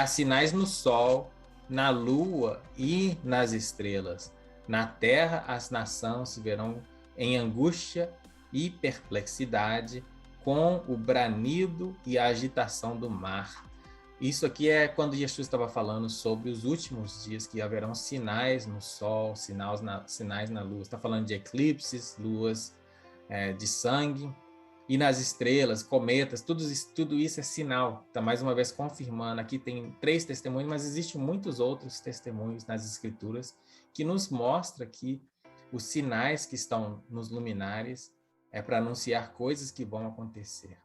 sinais no sol, na lua e nas estrelas. Na terra as nações se verão em angústia e perplexidade, com o branido e a agitação do mar. Isso aqui é quando Jesus estava falando sobre os últimos dias, que haverão sinais no sol, sinais na lua. Está falando de eclipses, luas de sangue, e nas estrelas, cometas, tudo isso é sinal. Está mais uma vez confirmando. Aqui tem 3 testemunhos, mas existem muitos outros testemunhos nas escrituras que nos mostra que os sinais que estão nos luminares é para anunciar coisas que vão acontecer.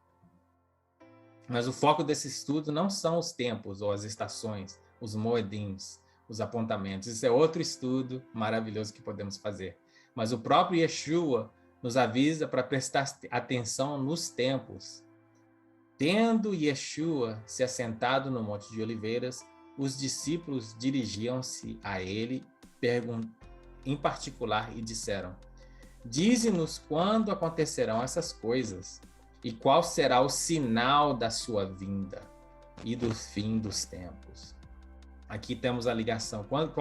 Mas o foco desse estudo não são os tempos ou as estações, os moedims. os apontamentos. Isso é outro estudo maravilhoso que podemos fazer. Mas o próprio Yeshua nos avisa para prestar atenção nos tempos. Tendo Yeshua se assentado no Monte de Oliveiras, os discípulos dirigiam-se a ele, em particular, e disseram: Dize-nos quando acontecerão essas coisas, e qual será o sinal da sua vinda e do fim dos tempos. Aqui temos a ligação. Quando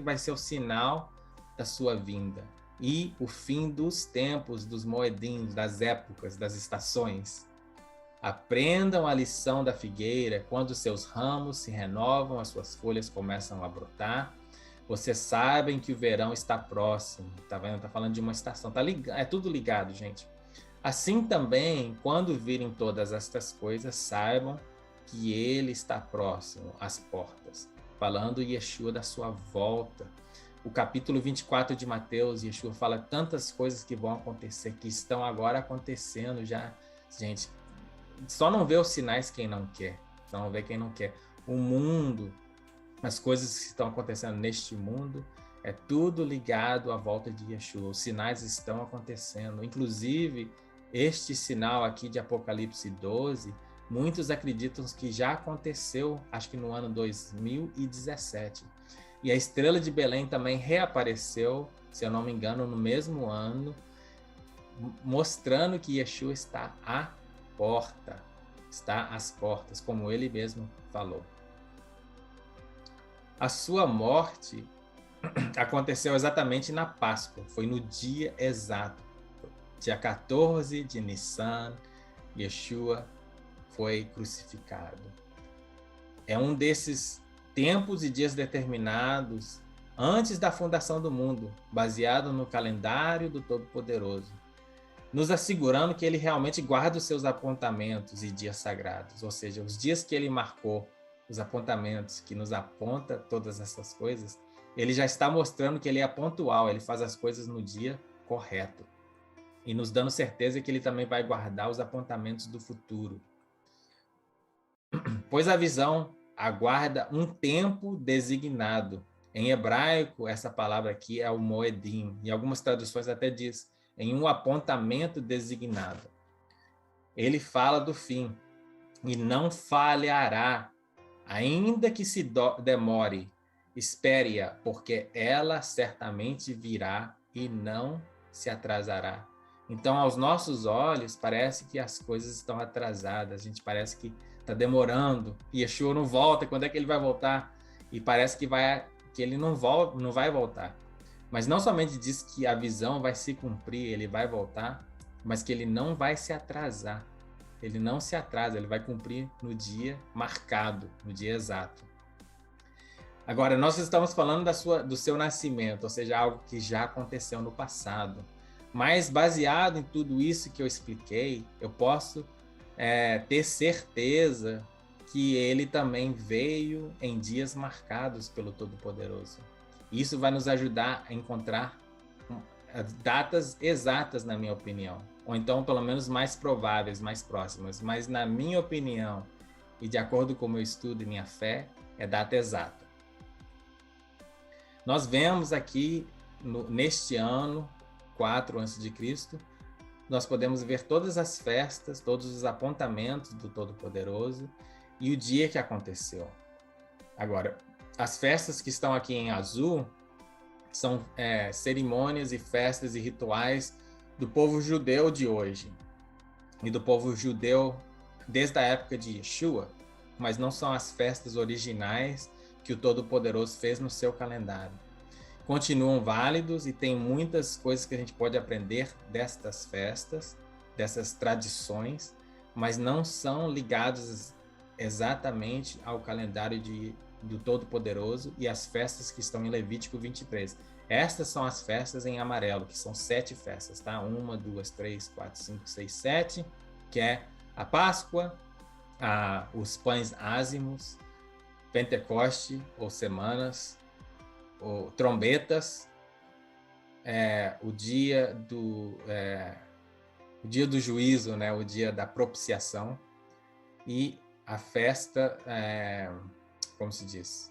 vai ser o sinal da sua vinda e o fim dos tempos, dos moedim, das épocas, das estações. Aprendam a lição da figueira, quando seus ramos se renovam, as suas folhas começam a brotar. Vocês sabem que o verão está próximo. Tá vendo? Tá falando de uma estação. É tudo ligado, gente. Assim também, quando virem todas estas coisas, saibam que ele está próximo às portas. Falando Yeshua da sua volta. O capítulo 24 de Mateus, Yeshua fala tantas coisas que vão acontecer, que estão agora acontecendo já. Gente, só não vê os sinais quem não quer. Só não vê quem não quer. O mundo, as coisas que estão acontecendo neste mundo, é tudo ligado à volta de Yeshua. Os sinais estão acontecendo. Inclusive, este sinal aqui de Apocalipse 12, muitos acreditam que já aconteceu, acho que no ano 2017. E a estrela de Belém também reapareceu, se eu não me engano, no mesmo ano, mostrando que Yeshua está à porta, está às portas, como ele mesmo falou. A sua morte aconteceu exatamente na Páscoa, foi no dia exato, dia 14 de Nissan, Yeshua foi crucificado. É um desses tempos e dias determinados antes da fundação do mundo, baseado no calendário do Todo-Poderoso, nos assegurando que ele realmente guarda os seus apontamentos e dias sagrados, ou seja, os dias que ele marcou, os apontamentos que nos aponta todas essas coisas, ele já está mostrando que ele é pontual, ele faz as coisas no dia correto. E nos dando certeza que ele também vai guardar os apontamentos do futuro. Pois a visão aguarda um tempo designado. Em hebraico, essa palavra aqui é o moedim. Em algumas traduções até diz, em um apontamento designado. Ele fala do fim. E não falhará, ainda que se demore. Espere-a, porque ela certamente virá e não se atrasará. Então, aos nossos olhos, parece que as coisas estão atrasadas. A gente parece que está demorando. E Yeshua não volta. Quando é que ele vai voltar? E parece que ele não vai voltar. Mas não somente diz que a visão vai se cumprir, ele vai voltar, mas que ele não vai se atrasar. Ele não se atrasa, ele vai cumprir no dia marcado, no dia exato. Agora, nós estamos falando do seu nascimento, ou seja, algo que já aconteceu no passado. Mas baseado em tudo isso que eu expliquei, eu posso ter certeza que ele também veio em dias marcados pelo Todo-Poderoso. Isso vai nos ajudar a encontrar datas exatas, na minha opinião. Ou então, pelo menos, mais prováveis, mais próximas. Mas, na minha opinião, e de acordo com o meu estudo e minha fé, é data exata. Nós vemos aqui, neste ano, 4 a.C., nós podemos ver todas as festas, todos os apontamentos do Todo-Poderoso e o dia que aconteceu. Agora, as festas que estão aqui em azul são cerimônias e festas e rituais do povo judeu de hoje e do povo judeu desde a época de Yeshua, mas não são as festas originais que o Todo-Poderoso fez no seu calendário. Continuam válidos e tem muitas coisas que a gente pode aprender destas festas, dessas tradições, mas não são ligados exatamente ao calendário do Todo-Poderoso e as festas que estão em Levítico 23. Estas são as festas em amarelo, que são 7 festas, tá? 1, 2, 3, 4, 5, 6, 7, que é a Páscoa, os pães ázimos, Pentecoste, ou semanas, ou trombetas, o dia do juízo, né? O dia da propiciação, e a festa, como se diz?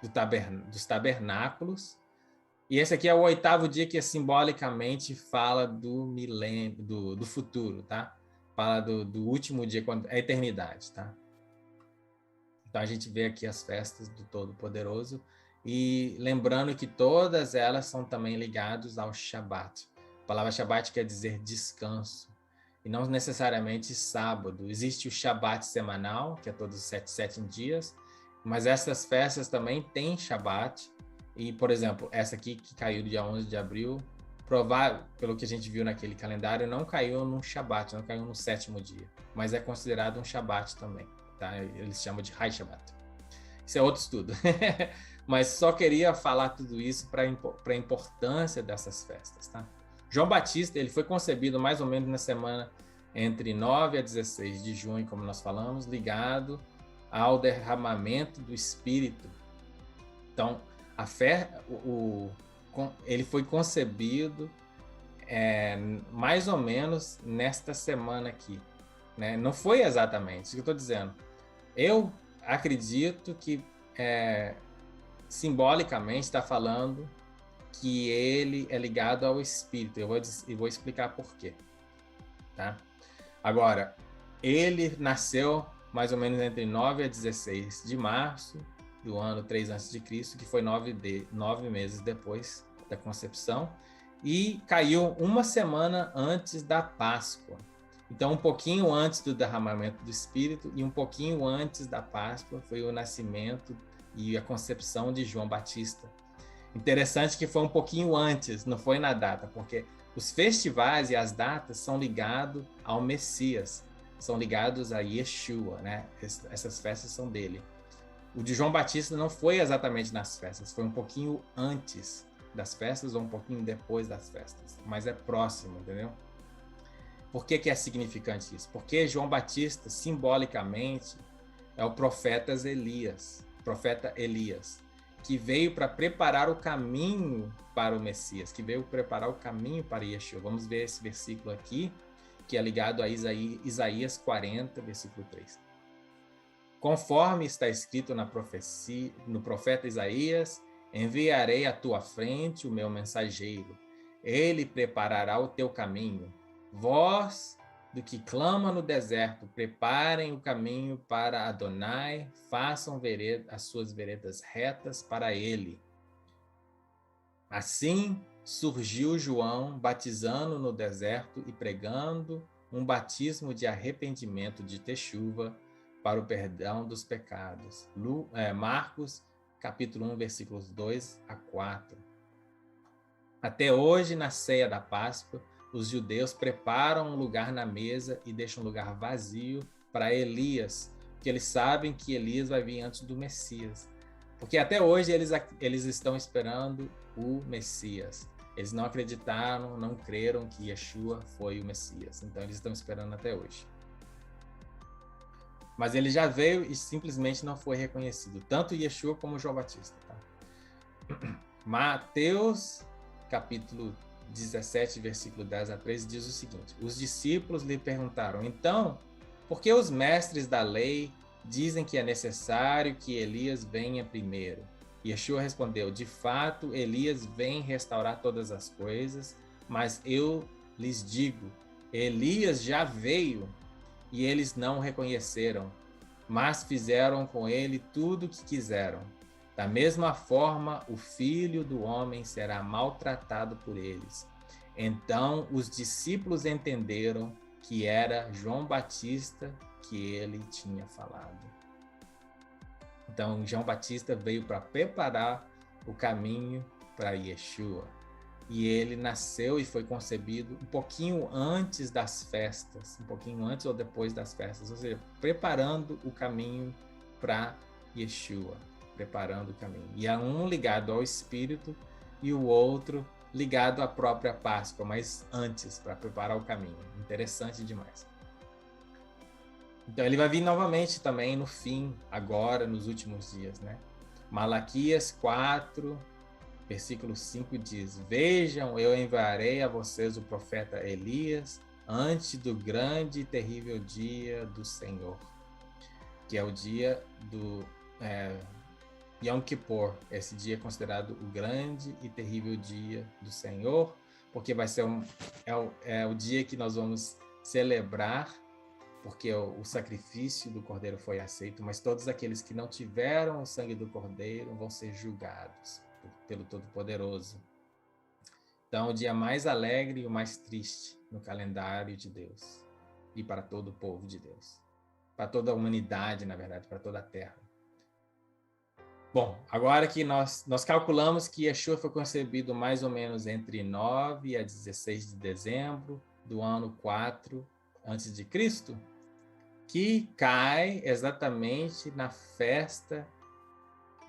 dos tabernáculos. E esse aqui é o 8º dia que simbolicamente fala do milênio, do futuro, tá? Fala do último dia, quando é a eternidade, tá? Então a gente vê aqui as festas do Todo-Poderoso e lembrando que todas elas são também ligadas ao Shabat. A palavra Shabat quer dizer descanso e não necessariamente sábado. Existe o Shabat semanal, que é todos os 7 dias, mas essas festas também têm Shabat. E, por exemplo, essa aqui que caiu dia 11 de abril, provável, pelo que a gente viu naquele calendário, não caiu num Shabat, não caiu no 7º dia, mas é considerado um Shabat também. Tá? Eles chamam de High Shabbat. Isso é outro estudo. Mas só queria falar tudo isso para a importância dessas festas. Tá? João Batista ele foi concebido mais ou menos na semana entre 9 a 16 de junho, como nós falamos, ligado ao derramamento do Espírito. Então, a fé, ele foi concebido mais ou menos nesta semana aqui. Né? Não foi exatamente isso que eu estou dizendo. Eu acredito que simbolicamente está falando que ele é ligado ao Espírito. Eu vou explicar por quê. Tá? Agora, ele nasceu mais ou menos entre 9 a 16 de março do ano 3 a.C., que foi 9 meses depois da concepção, e caiu uma semana antes da Páscoa. Então, um pouquinho antes do derramamento do Espírito e um pouquinho antes da Páscoa foi o nascimento e a concepção de João Batista. Interessante que foi um pouquinho antes, não foi na data, porque os festivais e as datas são ligados ao Messias, são ligados a Yeshua, né? Essas festas são dele. O de João Batista não foi exatamente nas festas, foi um pouquinho antes das festas ou um pouquinho depois das festas, mas é próximo, entendeu? Por que é significante isso? Porque João Batista, simbolicamente, é o profeta Elias, que veio para preparar o caminho para o Messias, que veio preparar o caminho para Yeshua. Vamos ver esse versículo aqui, que é ligado a Isaías 40, versículo 3. Conforme está escrito na profecia, no profeta Isaías, enviarei à tua frente o meu mensageiro. Ele preparará o teu caminho. Voz do que clama no deserto, preparem o caminho para Adonai, façam as suas veredas retas para ele. Assim surgiu João, batizando no deserto e pregando um batismo de arrependimento de Techuva para o perdão dos pecados. Marcos, capítulo 1, versículos 2 a 4. Até hoje, na ceia da Páscoa, os judeus preparam um lugar na mesa e deixam um lugar vazio para Elias, porque eles sabem que Elias vai vir antes do Messias. Porque até hoje eles estão esperando o Messias. Eles não acreditaram, não creram que Yeshua foi o Messias. Então eles estão esperando até hoje. Mas ele já veio e simplesmente não foi reconhecido, tanto Yeshua como João Batista. Tá? Mateus, capítulo 17, versículo 10 a 13, diz o seguinte: os discípulos lhe perguntaram, então, por que os mestres da lei dizem que é necessário que Elias venha primeiro? Yeshua respondeu, de fato, Elias vem restaurar todas as coisas, mas eu lhes digo, Elias já veio e eles não o reconheceram, mas fizeram com ele tudo o que quiseram. Da mesma forma, o Filho do Homem será maltratado por eles. Então, os discípulos entenderam que era João Batista que ele tinha falado. Então, João Batista veio para preparar o caminho para Yeshua. E ele nasceu e foi concebido um pouquinho antes das festas, um pouquinho antes ou depois das festas, ou seja, preparando o caminho para Yeshua. Preparando o caminho. E há um ligado ao Espírito e o outro ligado à própria Páscoa, mas antes, para preparar o caminho. Interessante demais. Então ele vai vir novamente também no fim, agora, nos últimos dias, né? Malaquias 4, versículo 5 diz, vejam, eu enviarei a vocês o profeta Elias antes do grande e terrível dia do Senhor, que é o dia Yom Kippur. Esse dia é considerado o grande e terrível dia do Senhor, porque vai ser o dia que nós vamos celebrar, porque o sacrifício do Cordeiro foi aceito, mas todos aqueles que não tiveram o sangue do Cordeiro vão ser julgados pelo Todo-Poderoso. Então, o dia mais alegre e o mais triste no calendário de Deus e para todo o povo de Deus, para toda a humanidade, na verdade, para toda a terra. Bom, agora que nós calculamos que Yeshua foi concebido mais ou menos entre 9 a 16 de dezembro do ano 4 a.C., que cai exatamente na festa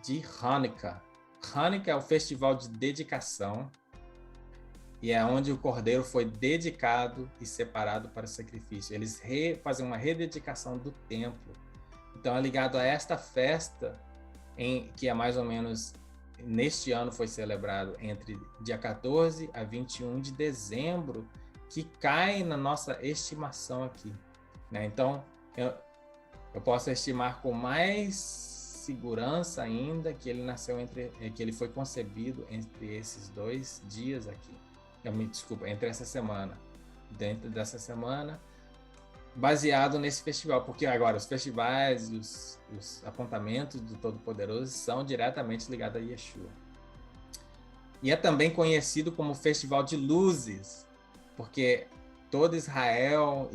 de Hanukkah. Hanukkah é o festival de dedicação e é onde o cordeiro foi dedicado e separado para o sacrifício. Eles fazem uma rededicação do templo. Então é ligado a esta festa, que é mais ou menos, neste ano foi celebrado entre dia 14 a 21 de dezembro, que cai na nossa estimação aqui, né? Então, eu posso estimar com mais segurança ainda que ele nasceu que ele foi concebido entre esses 2 dias aqui. Entre essa semana. Dentro dessa semana, baseado nesse festival, porque agora os festivais e os apontamentos do Todo-Poderoso são diretamente ligados a Yeshua. E é também conhecido como Festival de Luzes, porque todo Israel,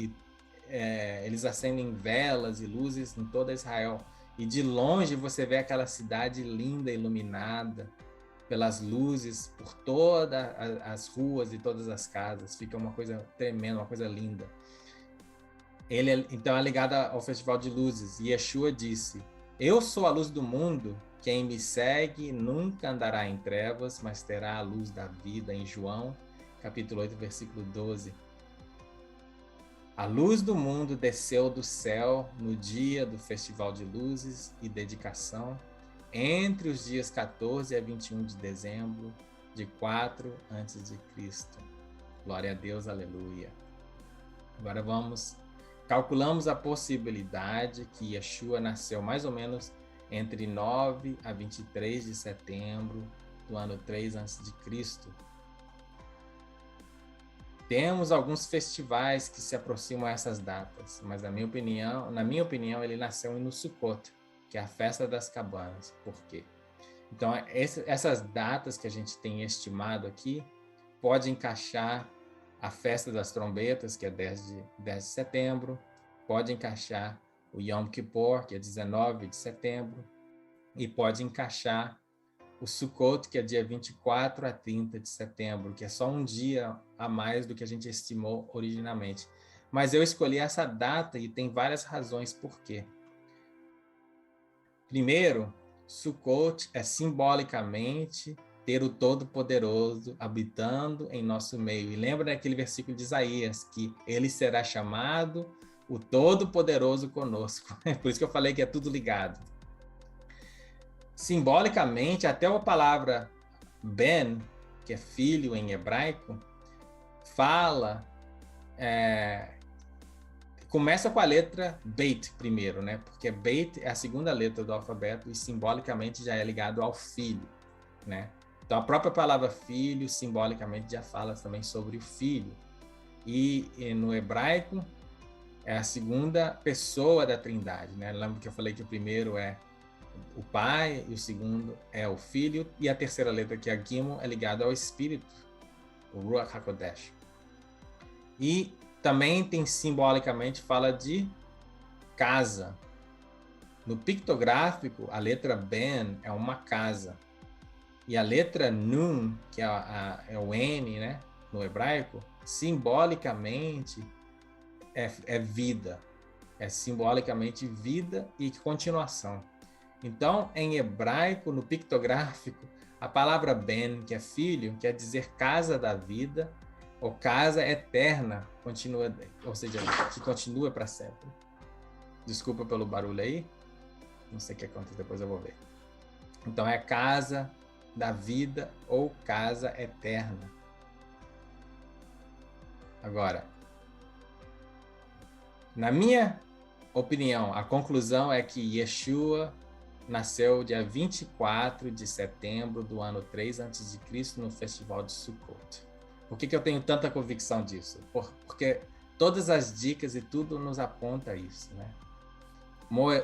eles acendem velas e luzes em toda Israel, e de longe você vê aquela cidade linda, iluminada pelas luzes, por todas as ruas e todas as casas. Fica uma coisa tremenda, uma coisa linda. Então é ligado ao Festival de Luzes. E Yeshua disse: eu sou a luz do mundo, quem me segue nunca andará em trevas, mas terá a luz da vida, em João, capítulo 8, versículo 12. A luz do mundo desceu do céu no dia do Festival de Luzes e dedicação, entre os dias 14 a 21 de dezembro de 4 a.C. Glória a Deus, aleluia. Agora calculamos a possibilidade que Yeshua nasceu mais ou menos entre 9 a 23 de setembro do ano 3 a.C. Temos alguns festivais que se aproximam a essas datas, mas na minha opinião, ele nasceu no Sukkot, que é a festa das cabanas. Por quê? Então, essas datas que a gente tem estimado aqui, pode encaixar a festa das trombetas, que é 10 de setembro, pode encaixar o Yom Kippur, que é 19 de setembro, e pode encaixar o Sukkot, que é dia 24 a 30 de setembro, que é só um dia a mais do que a gente estimou originalmente. Mas eu escolhi essa data e tem várias razões por quê. Primeiro, Sukkot é simbolicamente ter o Todo-Poderoso habitando em nosso meio. E lembra daquele versículo de Isaías, que ele será chamado o Todo-Poderoso conosco. Por isso que eu falei que é tudo ligado. Simbolicamente, até a palavra Ben, que é filho em hebraico, começa com a letra Beit primeiro, né? Porque Beit é a segunda letra do alfabeto e simbolicamente já é ligado ao filho, né? Então a própria palavra filho simbolicamente já fala também sobre o filho. E no hebraico é a segunda pessoa da Trindade, né? Lembra que eu falei que o primeiro é o Pai e o segundo é o Filho, e a terceira letra, que é a Gimel, é ligada ao Espírito, o Ruach HaKodesh. E também simbolicamente fala de casa. No pictográfico, a letra Ben é uma casa. E a letra Nun, que é o N, né, no hebraico, simbolicamente é vida. É simbolicamente vida e continuação. Então, em hebraico, no pictográfico, a palavra Ben, que é filho, quer dizer casa da vida, ou casa eterna, ou seja, que continua para sempre. Desculpa pelo barulho aí, não sei o que acontece, depois eu vou ver. Então, é casa da vida ou casa eterna. Agora, na minha opinião, a conclusão é que Yeshua nasceu dia 24 de setembro do ano 3 a.C., no festival de Sukkot. Por que eu tenho tanta convicção disso? Porque todas as dicas e tudo nos aponta a isso, né?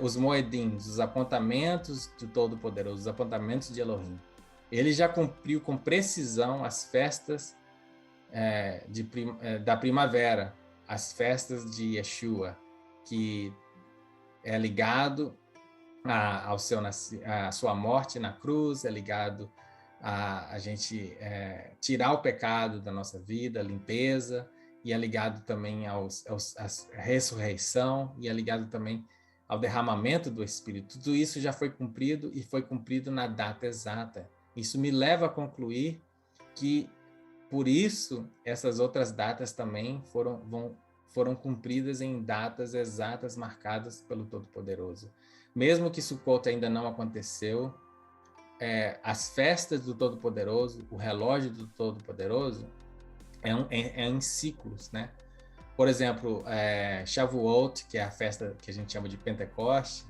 Os Moedim, os apontamentos do Todo-Poderoso, os apontamentos de Elohim. Ele já cumpriu com precisão as festas da primavera, as festas de Yeshua, que é ligado à sua morte na cruz, é ligado a gente tirar o pecado da nossa vida, limpeza, e é ligado também à ressurreição, e é ligado também ao derramamento do Espírito. Tudo isso já foi cumprido e foi cumprido na data exata. Isso me leva a concluir que, por isso, essas outras datas também foram cumpridas em datas exatas marcadas pelo Todo-Poderoso. Mesmo que Sukkot ainda não aconteceu, as festas do Todo-Poderoso, o relógio do Todo-Poderoso, é em ciclos, né? Por exemplo, Shavuot, que é a festa que a gente chama de Pentecoste,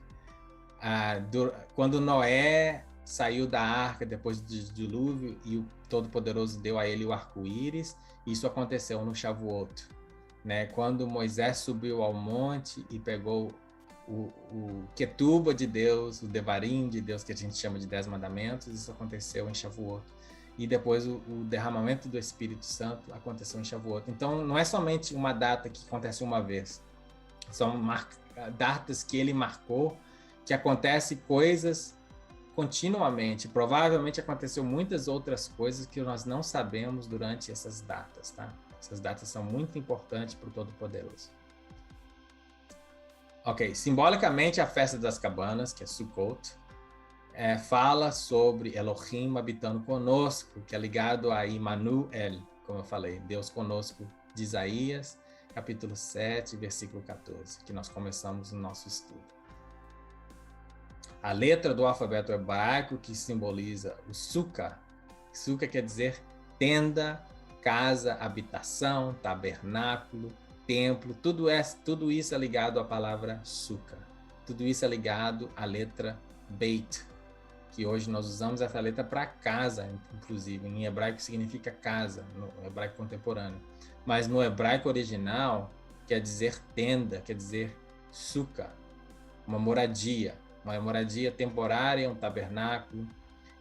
quando Noé saiu da arca depois do dilúvio e o Todo-Poderoso deu a ele o arco-íris, isso aconteceu no Shavuot, né? Quando Moisés subiu ao monte e pegou o Ketuba de Deus, o Devarim de Deus, que a gente chama de 10 mandamentos, isso aconteceu em Shavuot. E depois o derramamento do Espírito Santo aconteceu em Shavuot. Então, não é somente uma data que acontece uma vez. São datas que ele marcou, que acontecem coisas continuamente. Provavelmente aconteceu muitas outras coisas que nós não sabemos durante essas datas, tá? Essas datas são muito importantes para o Todo-Poderoso. Ok, simbolicamente a festa das cabanas, que é Sukkot, fala sobre Elohim habitando conosco, que é ligado a Immanuel, como eu falei, Deus conosco, de Isaías, capítulo 7, versículo 14, que nós começamos no nosso estudo. A letra do alfabeto hebraico que simboliza o Sukkah. Sukkah quer dizer tenda, casa, habitação, tabernáculo, templo, tudo isso é ligado à palavra Sukkah. Tudo isso é ligado à letra Beit, que hoje nós usamos essa letra para casa, inclusive. Em hebraico significa casa, no hebraico contemporâneo. Mas no hebraico original quer dizer tenda, quer dizer sukkah, uma moradia temporária, um tabernáculo,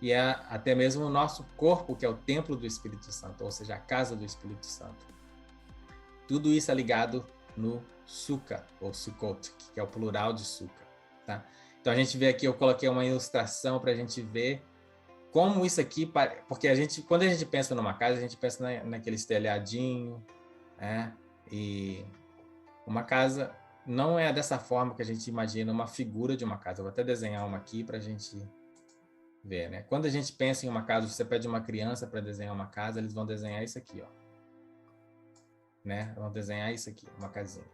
e até mesmo o nosso corpo, que é o templo do Espírito Santo, ou seja, a casa do Espírito Santo. Tudo isso é ligado no Sukkah, ou Sukkot, que é o plural de Sukkah, tá? Então a gente vê aqui, eu coloquei uma ilustração para a gente ver como isso aqui, porque quando a gente pensa numa casa, a gente pensa naquele telhadinho, né? E uma casa não é dessa forma que a gente imagina uma figura de uma casa. Eu vou até desenhar uma aqui para a gente ver, né? Quando a gente pensa em uma casa, você pede uma criança para desenhar uma casa, eles vão desenhar isso aqui, ó, né? Vão desenhar isso aqui, uma casinha.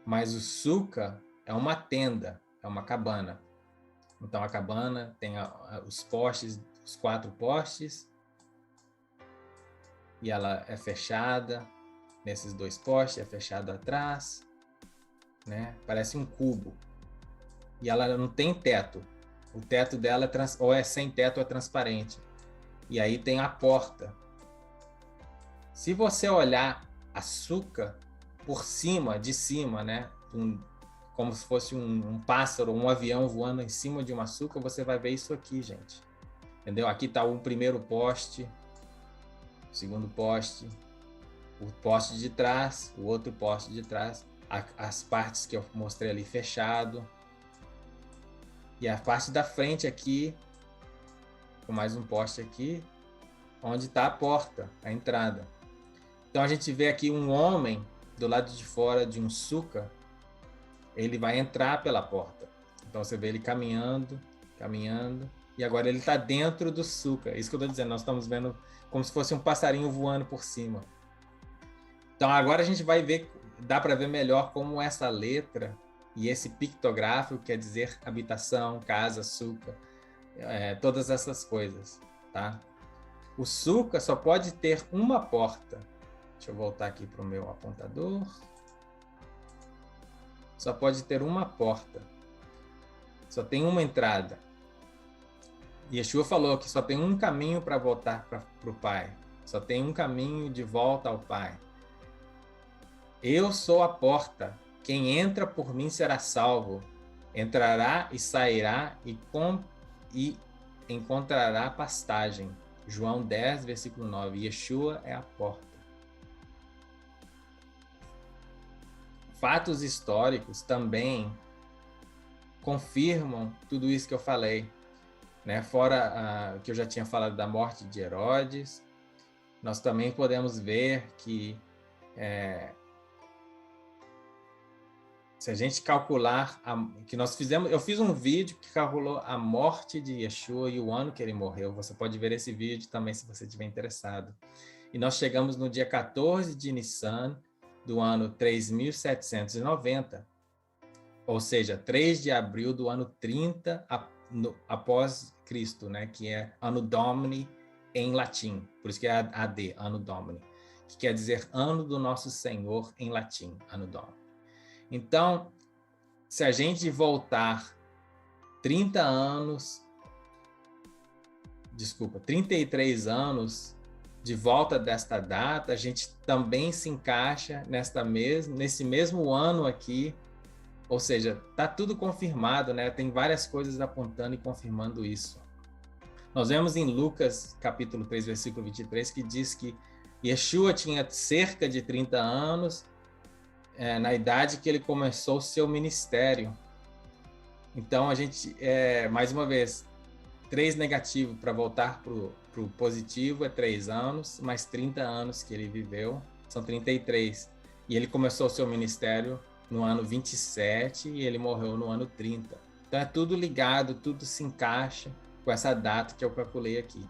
Mas o Sukkah é uma tenda, é uma cabana. Então a cabana tem os postes, os 4 postes, e ela é fechada nesses 2 postes, é fechado atrás, né? Parece um cubo. E ela não tem teto. O teto dela ou é sem teto ou é transparente. E aí tem a porta. Se você olhar a Sukkah por cima, de cima, né? Como se fosse um pássaro, um avião voando em cima de uma Sukkah, você vai ver isso aqui, gente. Entendeu? Aqui está o primeiro poste, o segundo poste, o poste de trás, o outro poste de trás, as partes que eu mostrei ali fechado. E a parte da frente aqui, com mais um poste aqui, onde está a porta, a entrada. Então a gente vê aqui um homem do lado de fora de um Sukkah, ele vai entrar pela porta. Então você vê ele caminhando, e agora ele está dentro do Sukkah. Isso que eu estou dizendo, nós estamos vendo como se fosse um passarinho voando por cima. Então agora a gente vai ver, dá para ver melhor como essa letra e esse pictográfico quer dizer habitação, casa, Sukkah, todas essas coisas, tá? O Sukkah só pode ter uma porta. Deixa eu voltar aqui para o meu apontador. Só pode ter uma porta. Só tem uma entrada. Yeshua falou que só tem um caminho para voltar para o Pai. Só tem um caminho de volta ao Pai. Eu sou a porta. Quem entra por mim será salvo. Entrará e sairá e encontrará pastagem. João 10, versículo 9. Yeshua é a porta. Fatos históricos também confirmam tudo isso que eu falei, né? Fora que eu já tinha falado da morte de Herodes, nós também podemos ver que se a gente calcular que nós fizemos, eu fiz um vídeo que calculou a morte de Yeshua e o ano que ele morreu. Você pode ver esse vídeo também se você estiver interessado. E nós chegamos no dia 14 de Nissan do ano 3790, ou seja, 3 de abril do ano 30 após Cristo, né? Que é Anno Domini em latim, por isso que é AD, Anno Domini, que quer dizer ano do nosso Senhor em latim, Anno Domini. Então, se a gente voltar 33 anos de volta desta data, a gente também se encaixa nesse mesmo ano aqui, ou seja, está tudo confirmado, né? Tem várias coisas apontando e confirmando isso. Nós vemos em Lucas, capítulo 3, versículo 23, que diz que Yeshua tinha cerca de 30 anos, na idade que ele começou o seu ministério. Então, a gente, mais uma vez, 3 negativo para voltar para o positivo é 3 anos, mais 30 anos que ele viveu, são 33. E ele começou o seu ministério no ano 27 e ele morreu no ano 30. Então é tudo ligado, tudo se encaixa com essa data que eu calculei aqui.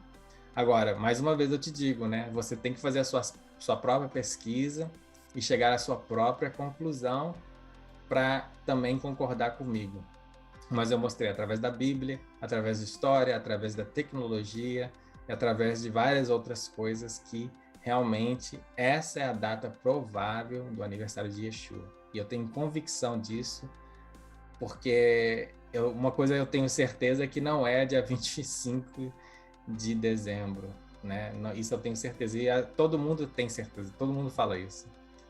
Agora, mais uma vez eu te digo, né? Você tem que fazer a sua própria pesquisa e chegar à sua própria conclusão para também concordar comigo. Mas eu mostrei através da Bíblia, através da história, através da tecnologia e através de várias outras coisas que realmente essa é a data provável do aniversário de Yeshua. E eu tenho convicção disso, porque uma coisa eu tenho certeza que não é dia 25 de dezembro, né? Isso eu tenho certeza, e todo mundo tem certeza, todo mundo fala isso.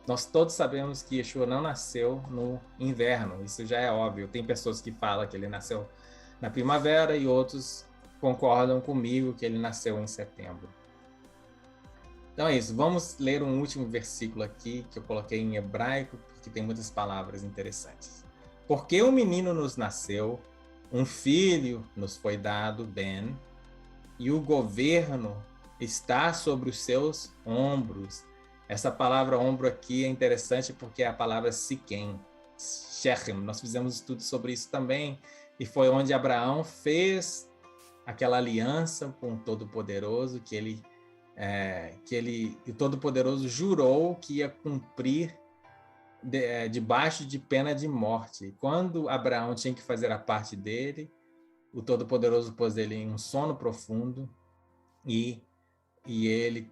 Nós todos sabemos que Yeshua não nasceu no inverno, isso já é óbvio. Tem pessoas que falam que ele nasceu na primavera e outros concordam comigo que ele nasceu em setembro. Então é isso, vamos ler um último versículo aqui que eu coloquei em hebraico, porque tem muitas palavras interessantes. Porque um menino nos nasceu, um filho nos foi dado, Ben, e o governo está sobre os seus ombros. Essa palavra ombro aqui é interessante porque é a palavra Siquém, Shechem. Nós fizemos estudo sobre isso também, e foi onde Abraão fez aquela aliança com o Todo-Poderoso, que o Todo-Poderoso jurou que ia cumprir debaixo de pena de morte. E quando Abraão tinha que fazer a parte dele, o Todo-Poderoso pôs ele em um sono profundo e ele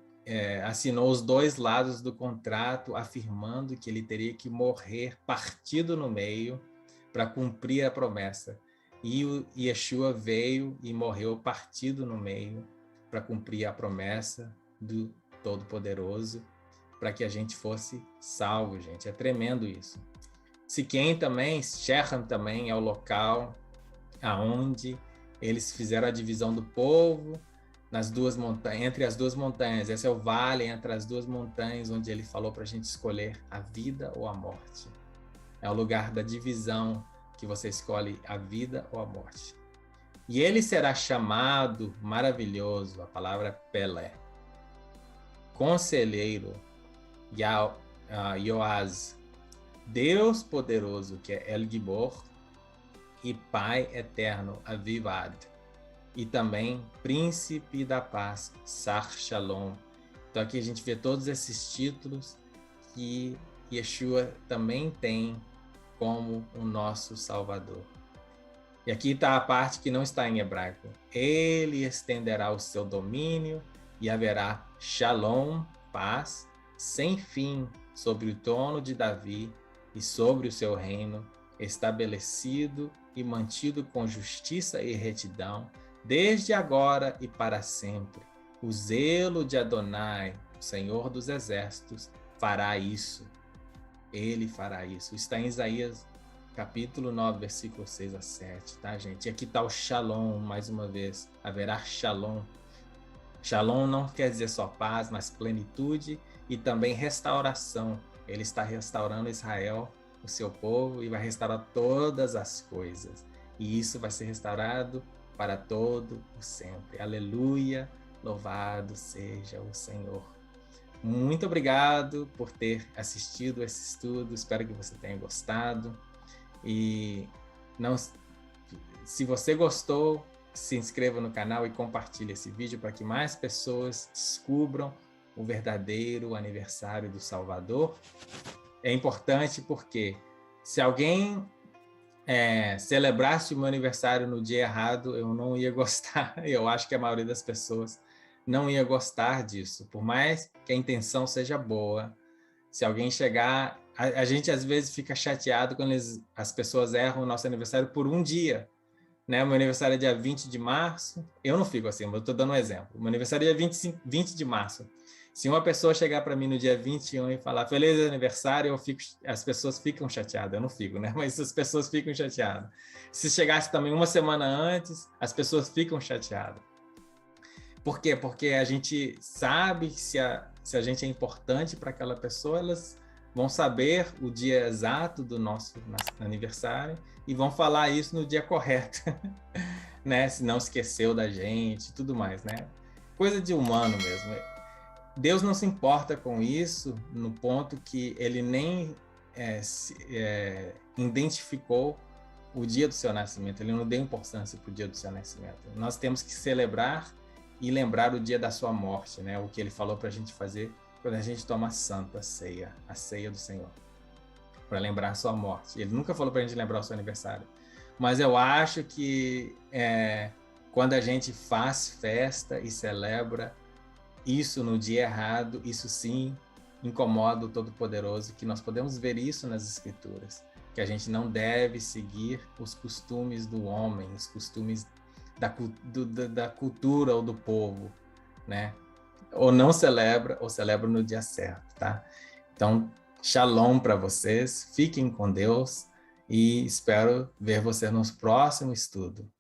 assinou os 2 lados do contrato, afirmando que ele teria que morrer partido no meio para cumprir a promessa. E o Yeshua veio e morreu partido no meio para cumprir a promessa do Todo-Poderoso, para que a gente fosse salvo, gente. É tremendo isso. Siquém também, Shechem também é o local aonde eles fizeram a divisão do povo nas 2 montanhas, entre as 2 montanhas. Esse é o vale entre as 2 montanhas, onde ele falou para a gente escolher a vida ou a morte. É o lugar da divisão que você escolhe a vida ou a morte. E ele será chamado maravilhoso, a palavra Pelé, conselheiro, Yoaz, Deus poderoso, que é El Gibor, e Pai eterno, Avivad, e também Príncipe da Paz, Sar Shalom. Então aqui a gente vê todos esses títulos que Yeshua também tem como o nosso Salvador. E aqui está a parte que não está em hebraico. Ele estenderá o seu domínio e haverá Shalom, paz, sem fim sobre o trono de Davi e sobre o seu reino, estabelecido e mantido com justiça e retidão, desde agora e para sempre. O zelo de Adonai, o Senhor dos Exércitos, fará isso. Ele fará isso. Está em Isaías, capítulo 9, versículo 6 a 7, tá, gente? E aqui está o Shalom, mais uma vez. Haverá Shalom. Shalom não quer dizer só paz, mas plenitude e também restauração. Ele está restaurando Israel, o seu povo, e vai restaurar todas as coisas. E isso vai ser restaurado para todo o sempre. Aleluia, louvado seja o Senhor. Muito obrigado por ter assistido esse estudo, espero que você tenha gostado. E não, se você gostou, se inscreva no canal e compartilhe esse vídeo para que mais pessoas descubram o verdadeiro aniversário do Salvador. É importante porque se alguém celebrasse o meu aniversário no dia errado, eu não ia gostar. Eu acho que a maioria das pessoas não ia gostar disso, por mais que a intenção seja boa. Se alguém chegar, a gente às vezes fica chateado quando as pessoas erram o nosso aniversário por um dia. Né? Meu aniversário é dia 20 de março, eu não fico assim, mas eu estou dando um exemplo. Meu aniversário é dia 20 de março. Se uma pessoa chegar para mim no dia 21 e falar feliz aniversário, as pessoas ficam chateadas, eu não fico, né? Mas as pessoas ficam chateadas. Se chegasse também uma semana antes, as pessoas ficam chateadas. Por quê? Porque a gente sabe que se a gente é importante para aquela pessoa, elas vão saber o dia exato do nosso aniversário e vão falar isso no dia correto, né? Se não esqueceu da gente e tudo mais, né? Coisa de humano mesmo. Deus não se importa com isso no ponto que ele nem identificou o dia do seu nascimento, ele não deu importância para o dia do seu nascimento. Nós temos que celebrar e lembrar o dia da sua morte, né? O que ele falou para a gente fazer quando a gente toma a Santa Ceia, a ceia do Senhor, para lembrar a sua morte. Ele nunca falou para a gente lembrar o seu aniversário. Mas eu acho que quando a gente faz festa e celebra isso no dia errado, isso sim incomoda o Todo-Poderoso, que nós podemos ver isso nas Escrituras, que a gente não deve seguir os costumes do homem, os costumes da cultura ou do povo, né? Ou não celebra, ou celebra no dia certo, tá? Então, shalom para vocês, fiquem com Deus e espero ver você no próximo estudo.